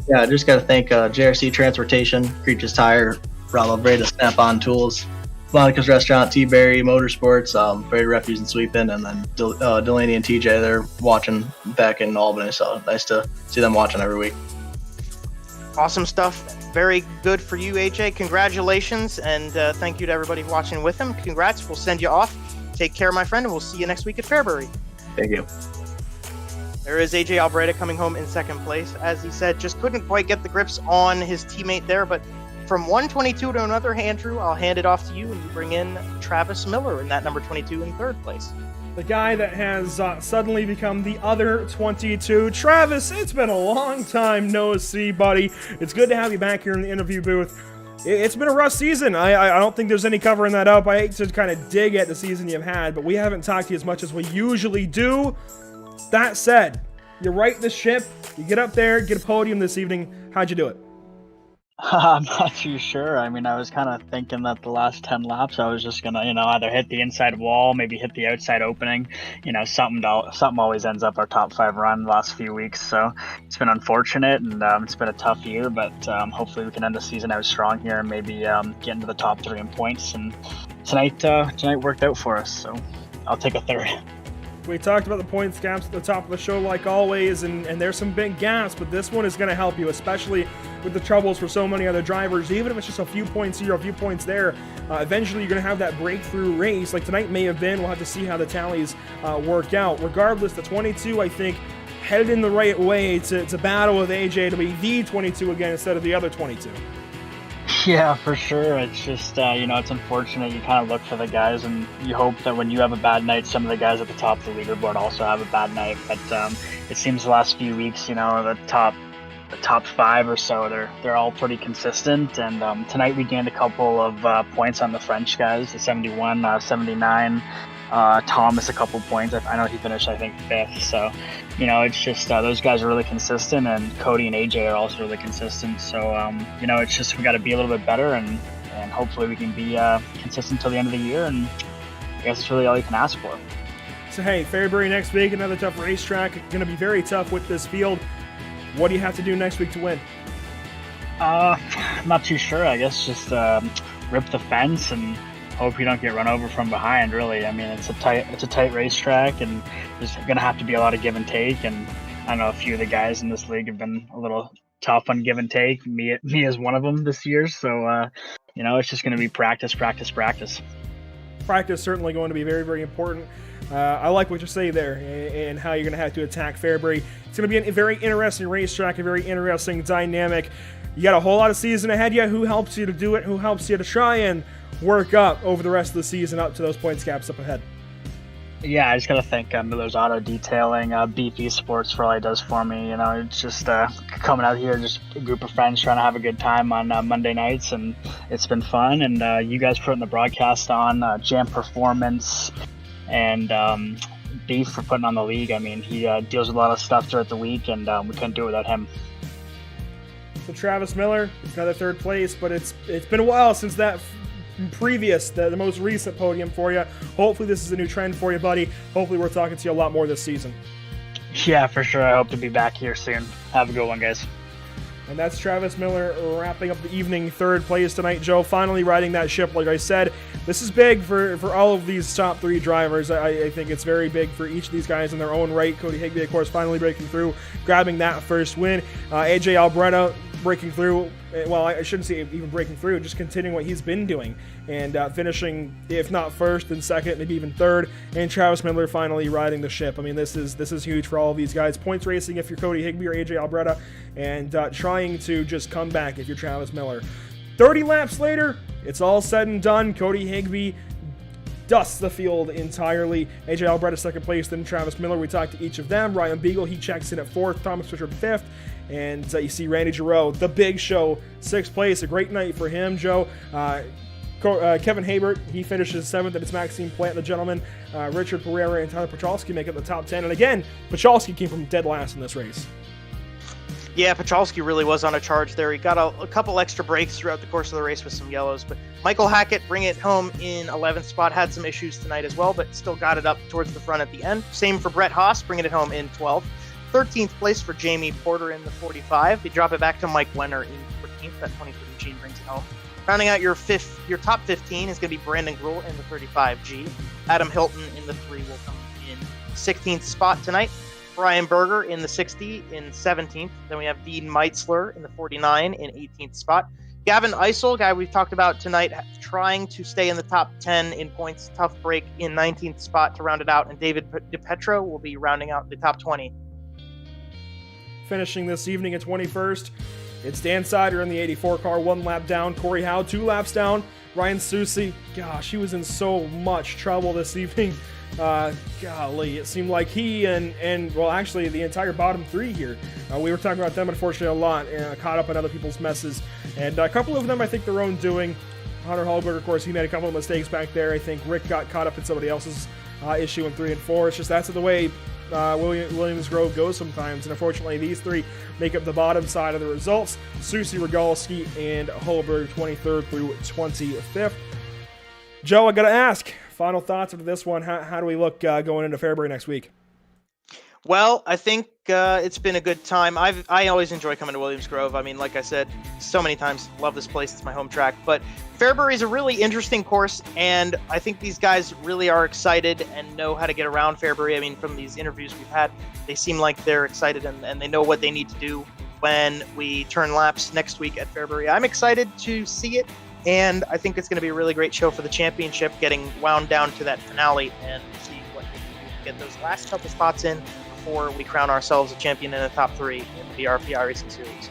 Yeah, I just got to thank JRC Transportation, Creatures Tire, Bravo Breda Snap-on Tools, Monica's Restaurant, T-Berry Motorsports, Brady Refuse and Sweeping, and then Delaney and TJ, they're watching back in Albany, so nice to see them watching every week. Awesome stuff. Very good for you, AJ. Congratulations, and thank you to everybody watching with him. Congrats. We'll send you off. Take care, my friend, and we'll see you next week at Fairbury. Thank you. There is AJ Albreda coming home in second place. As he said, just couldn't quite get the grips on his teammate there, but from 122 to another, Andrew, I'll hand it off to you, and you bring in Travis Miller in that number 22 in third place. The guy that has suddenly become the other 22. Travis, it's been a long time no see, buddy. It's good to have you back here in the interview booth. It's been a rough season. I don't think there's any covering that up. I hate to kind of dig at the season you've had, but we haven't talked to you as much as we usually do. That said, you right the ship, you get up there, get a podium this evening. How'd you do it? I'm not too sure. I mean, I was kind of thinking that the last 10 laps, I was just going to, either hit the inside wall, maybe hit the outside opening. Something always ends up our top 5 run the last few weeks. So it's been unfortunate, and it's been a tough year, but hopefully we can end the season out strong here and maybe get into the top 3 in points. And tonight worked out for us, so I'll take a third. We talked about the points gaps at the top of the show like always, and there's some big gaps, but this one is going to help you, especially with the troubles for so many other drivers. Even if it's just a few points here, a few points there, eventually you're going to have that breakthrough race like tonight may have been. We'll have to see how the tallies work out. Regardless, the 22, I think, headed in the right way to battle with AJ to be the 22 again instead of the other 22. Yeah, for sure. It's just, it's unfortunate. You kind of look for the guys and you hope that when you have a bad night, some of the guys at the top of the leaderboard also have a bad night. But it seems the last few weeks, the top 5 or so, they're all pretty consistent. And tonight we gained a couple of points on the French guys, the 71, 79. Thomas a couple points. I know he finished, I think, 5th. So, it's just those guys are really consistent, and Cody and AJ are also really consistent. So, it's just we got to be a little bit better, and hopefully we can be consistent till the end of the year. And I guess it's really all you can ask for. So, hey, Fairbury next week, another tough racetrack. Going to be very tough with this field. What do you have to do next week to win? I'm not too sure. I guess just rip the fence and hope you don't get run over from behind, really. I mean, it's a tight racetrack, and there's going to have to be a lot of give and take. And I know a few of the guys in this league have been a little tough on give and take. Me as one of them this year. So, it's just going to be practice. Practice Certainly going to be very, very important. I like what you say there and how you're going to have to attack Fairbury. It's going to be a very interesting racetrack, a very interesting dynamic. You got a whole lot of season ahead yet. Who helps you to do it? Who helps you to try and work up over the rest of the season up to those points gaps up ahead? Yeah, I just got to thank Miller's Auto Detailing, BP Sports for all he does for me. It's just coming out here, just a group of friends trying to have a good time on Monday nights, and it's been fun. And you guys putting the broadcast on, Jam Performance, and Beef for putting on the league. I mean, he deals with a lot of stuff throughout the week, and we couldn't do it without him. So Travis Miller, another third place, but it's been a while since that previous, the most recent podium for you. Hopefully this is a new trend for you, buddy. Hopefully we're talking to you a lot more this season. Yeah, for sure. I hope to be back here soon. Have a good one, guys. And that's Travis Miller wrapping up the evening third place tonight, Joe. Finally riding that ship, like I said. This is big for all of these top 3 drivers. I think it's very big for each of these guys in their own right. Cody Higbee, of course, finally breaking through, grabbing that first win. AJ Albreda breaking through. Well, I shouldn't say even breaking through, just continuing what he's been doing and finishing, if not first, then second, maybe even third. And Travis Miller finally riding the ship. I mean, this is huge for all of these guys. Points racing if you're Cody Higbee or AJ Albreda, and trying to just come back if you're Travis Miller. 30 laps later, it's all said and done. Cody Higbee dusts the field entirely. AJ Albreda second place, then Travis Miller. We talked to each of them. Ryan Beagle, he checks in at 4th. Thomas Fisher 5th. And you see Randy Giroux, the big show, 6th place. A great night for him, Joe. Kevin Habert, he finishes 7th, and it's Maxime Plant, the gentleman. Richard Pereira and Tyler Pachalski make it the top 10. And again, Pachalski came from dead last in this race. Yeah, Pachalski really was on a charge there. He got a couple extra breaks throughout the course of the race with some yellows. But Michael Hackett bringing it home in 11th spot. Had some issues tonight as well, but still got it up towards the front at the end. Same for Brett Haas, bringing it home in 12th. 13th place for Jamie Porter in the 45. They drop it back to Mike Wenner in 14th. That 23 G brings it home. Rounding out your top 15 is going to be Brandon Gruhl in the 35G. Adam Hilton in the 3 will come in 16th spot tonight. Brian Berger in the 60 in 17th. Then we have Dean Meitzler in the 49 in 18th spot. Gavin Isel, guy we've talked about tonight, trying to stay in the top 10 in points. Tough break in 19th spot to round it out. And David DiPetro will be rounding out the top 20. Finishing this evening at 21st, it's Dan Sider in the 84 car, 1 lap down. Corey Howe, 2 laps down. Ryan Susi, gosh, he was in so much trouble this evening. Golly, it seemed like he and well, actually the entire bottom 3 here. We were talking about them, unfortunately, a lot, caught up in other people's messes. And a couple of them, I think, their own doing. Hunter Hallberg, of course, he made a couple of mistakes back there. I think Rick got caught up in somebody else's issue in 3 and 4. It's just that's the way Williams Grove goes sometimes. And unfortunately, these 3 make up the bottom side of the results. Susie, Rogalski, and Hallberg, 23rd through 25th. Joe, I got to ask, final thoughts of this one. How do we look going into Fairbury next week? Well, I think it's been a good time. I always enjoy coming to Williams Grove. I mean, like I said so many times, love this place. It's my home track. But Fairbury is a really interesting course, and I think these guys really are excited and know how to get around Fairbury. I mean, from these interviews we've had, they seem like they're excited and they know what they need to do when we turn laps next week at Fairbury. I'm excited to see it, and I think it's going to be a really great show for the championship, getting wound down to that finale and see what we can do to get those last couple spots in before we crown ourselves a champion in the top 3 in the BRP iRacing Series.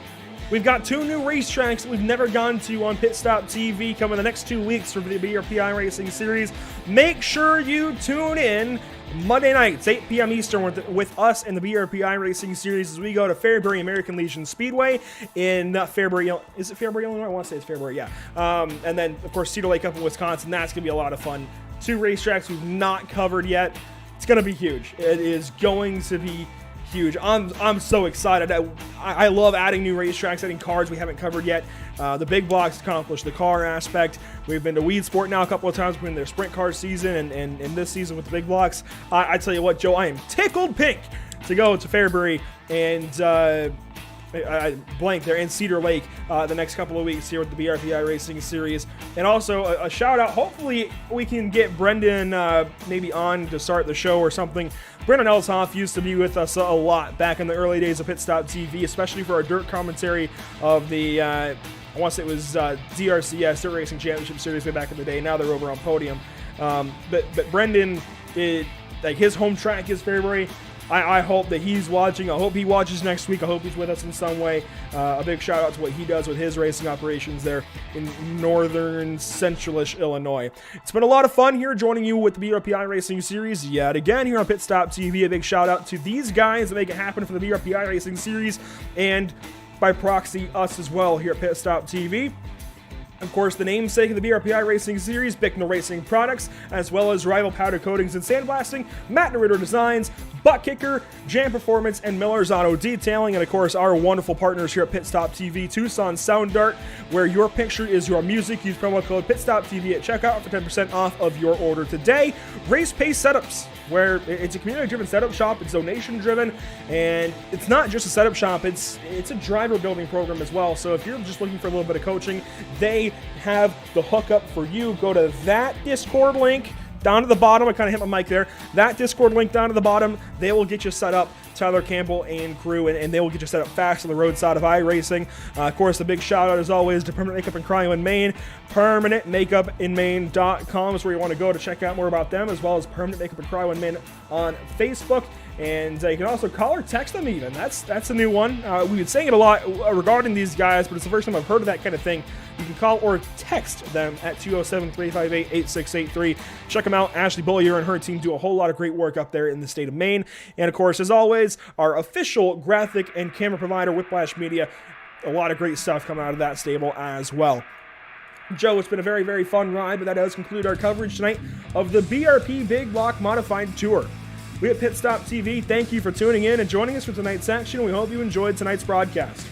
We've got 2 new racetracks that we've never gone to on PitStop TV coming the next 2 weeks for the BRP iRacing Series. Make sure you tune in Monday nights, 8 p.m. Eastern, with us in the BRP iRacing Series as we go to Fairbury American Legion Speedway in Fairbury. Is it Fairbury, Illinois? I want to say it's Fairbury, yeah. And then, of course, Cedar Lake up in Wisconsin. That's going to be a lot of fun. 2 racetracks we've not covered yet. It's going to be huge. It is going to be huge. I'm so excited. I love adding new racetracks, adding cars we haven't covered yet. The big blocks accomplish the car aspect. We've been to Weed Sport now a couple of times between their sprint car season and this season with the big blocks. I tell you what, Joe, I am tickled pink to go to Fairbury and I blank there, in Cedar Lake the next couple of weeks here with the BRP iRacing Series. And also a shout out, hopefully we can get Brendan maybe on to start the show or something. Brendan Elshoff used to be with us a lot back in the early days of PitStop TV, especially for our dirt commentary of the, I want to say it was DRCS, Dirt Racing Championship Series way back in the day. Now they're over on Podium. But Brendan, like his home track is Fairbury. I hope that he's watching. I hope he watches next week. I hope he's with us in some way. A big shout out to what he does with his racing operations there in northern centralish Illinois. It's been a lot of fun here joining you with the BRP iRacing Series yet again here on PitStop TV. A big shout out to these guys that make it happen for the BRP iRacing Series and by proxy us as well here at PitStop TV. Of course, the namesake of the BRP iRacing Series, Bicknell Racing Products, as well as Rival Powder Coatings and Sandblasting, Matt Ritter Designs, Butt Kicker, Jam Performance, and Miller's Auto Detailing, and of course, our wonderful partners here at PitStop TV, Tucson Sound Art, where your picture is your music. Use promo code PitStop TV at checkout for 10% off of your order today. Race Pace Setups, where it's a community-driven setup shop, it's donation-driven, and it's not just a setup shop, it's a driver building program as well. So if you're just looking for a little bit of coaching, they have the hookup for you. Go to that Discord link down to the bottom. I kind of hit my mic there. That Discord link down to the bottom, they will get you set up. Tyler Campbell and crew, and they will get you set up fast on the roadside of iRacing. Of course, the big shout out as always to Permanent Makeup in Cryo in Maine. PermanentMakeupInMaine.com is where you want to go to check out more about them, as well as Permanent Makeup in Cryo in Maine on Facebook. And you can also call or text them even. That's a new one. We've been saying it a lot regarding these guys, but it's the first time I've heard of that kind of thing. You can call or text them at 207-358-8683. Check them out. Ashley Bullier and her team do a whole lot of great work up there in the state of Maine. And of course, as always, our official graphic and camera provider, Whiplash Media. A lot of great stuff coming out of that stable as well. Joe, it's been a very, very fun ride, but that does conclude our coverage tonight of the BRP Big Block Modified Tour. We at PitStop TV thank you for tuning in and joining us for tonight's action. We hope you enjoyed tonight's broadcast.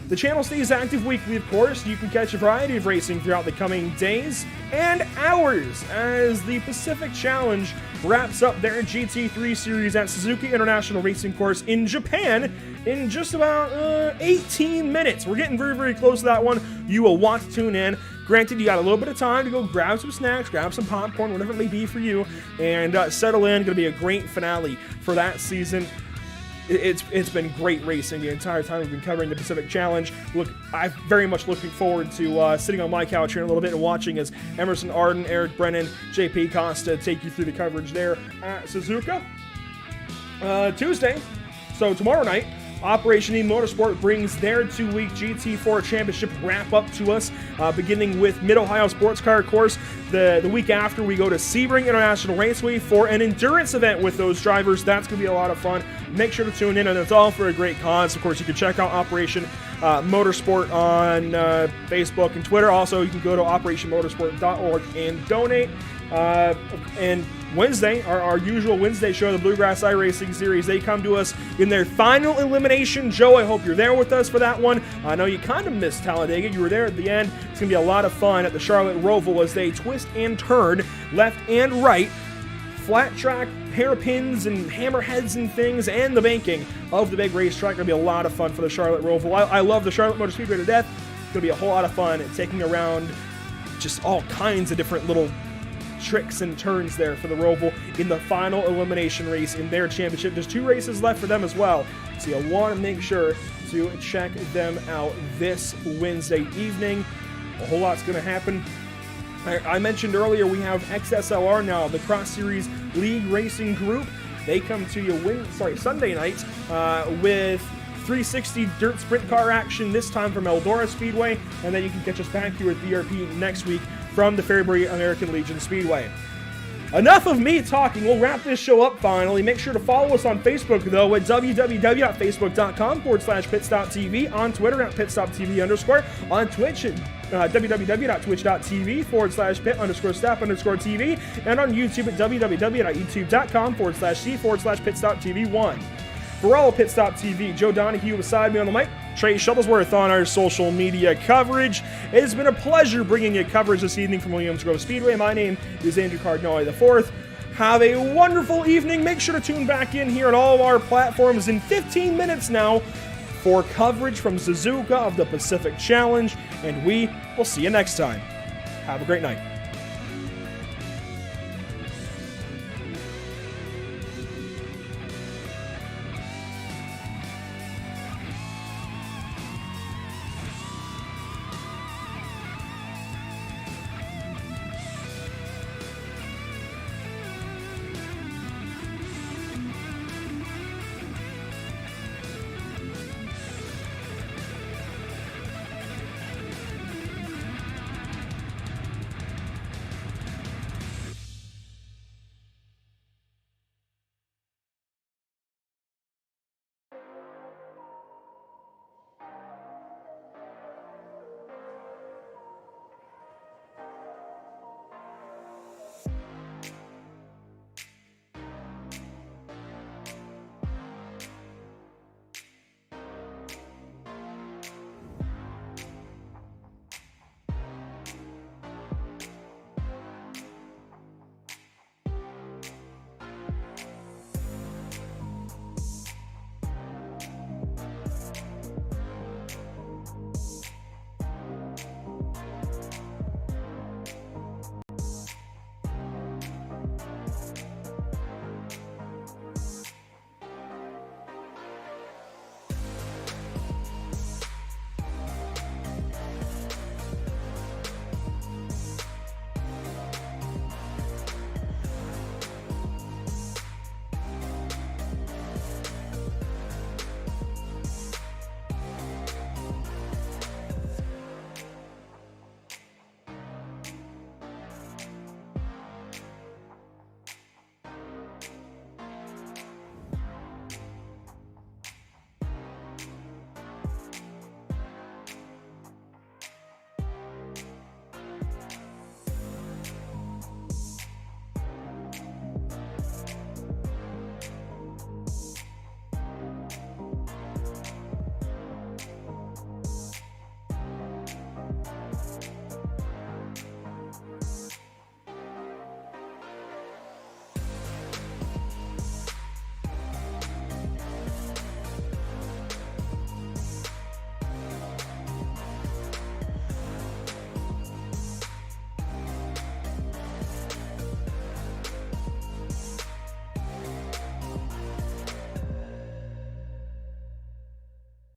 The channel stays active weekly, of course. You can catch a variety of racing throughout the coming days and hours as the Pacific Challenge wraps up their GT3 series at Suzuki International Racing Course in Japan in just about 18 minutes. We're getting very, very close to that one. You will want to tune in. Granted, you got a little bit of time to go grab some snacks, grab some popcorn, whatever it may be for you, and settle in. Going to be a great finale for that season. it's been great racing the entire time we've been covering the Pacific Challenge. Look, I'm very much looking forward to sitting on my couch here in a little bit and watching as Emerson Arden, Eric Brennan, JP Costa take you through the coverage there at Suzuka. Tuesday, so tomorrow night, Operation E Motorsport brings their 2-week GT4 Championship wrap-up to us, beginning with Mid-Ohio Sports Car Course. The week after, we go to Sebring International Raceway for an endurance event with those drivers. That's going to be a lot of fun. Make sure to tune in, and it's all for a great cause. Of course, you can check out Operation Motorsport on Facebook and Twitter. Also, you can go to operationmotorsport.org and donate. And Wednesday, our usual Wednesday show, the Bluegrass iRacing Series, they come to us in their final elimination. Joe, I hope you're there with us for that one. I know you kind of missed Talladega. You were there at the end. It's going to be a lot of fun at the Charlotte Roval as they twist and turn left and right. Flat track, hairpins and hammerheads and things, and the banking of the big racetrack. Going to be a lot of fun for the Charlotte Roval. I love the Charlotte Motor Speedway to death. It's going to be a whole lot of fun taking around just all kinds of different little tricks and turns there for the Roval in the final elimination race in their championship. There's 2 races left for them as well, so you'll want to make sure to check them out this Wednesday evening. A whole lot's going to happen. I mentioned earlier we have XSLR now, the Cross Series League Racing Group. They come to you Sunday night with 360 dirt sprint car action, this time from Eldora Speedway, and then you can catch us back here at BRP next week from the Fairbury American Legion Speedway. Enough of me talking. We'll wrap this show up finally. Make sure to follow us on Facebook, though, at www.facebook.com/PitStop TV, on Twitter at PitStop TV_, on Twitch at www.twitch.tv/pit_stop_TV, and on YouTube at www.youtube.com/c/PitStop TV1. For all of PitStop TV, Joe Donahue beside me on the mic, Trey Shuttlesworth on our social media coverage. It has been a pleasure bringing you coverage this evening from Williams Grove Speedway. My name is Andrew Cardinale IV. Have a wonderful evening. Make sure to tune back in here on all of our platforms in 15 minutes now for coverage from Suzuka of the Pacific Challenge, and we will see you next time. Have a great night.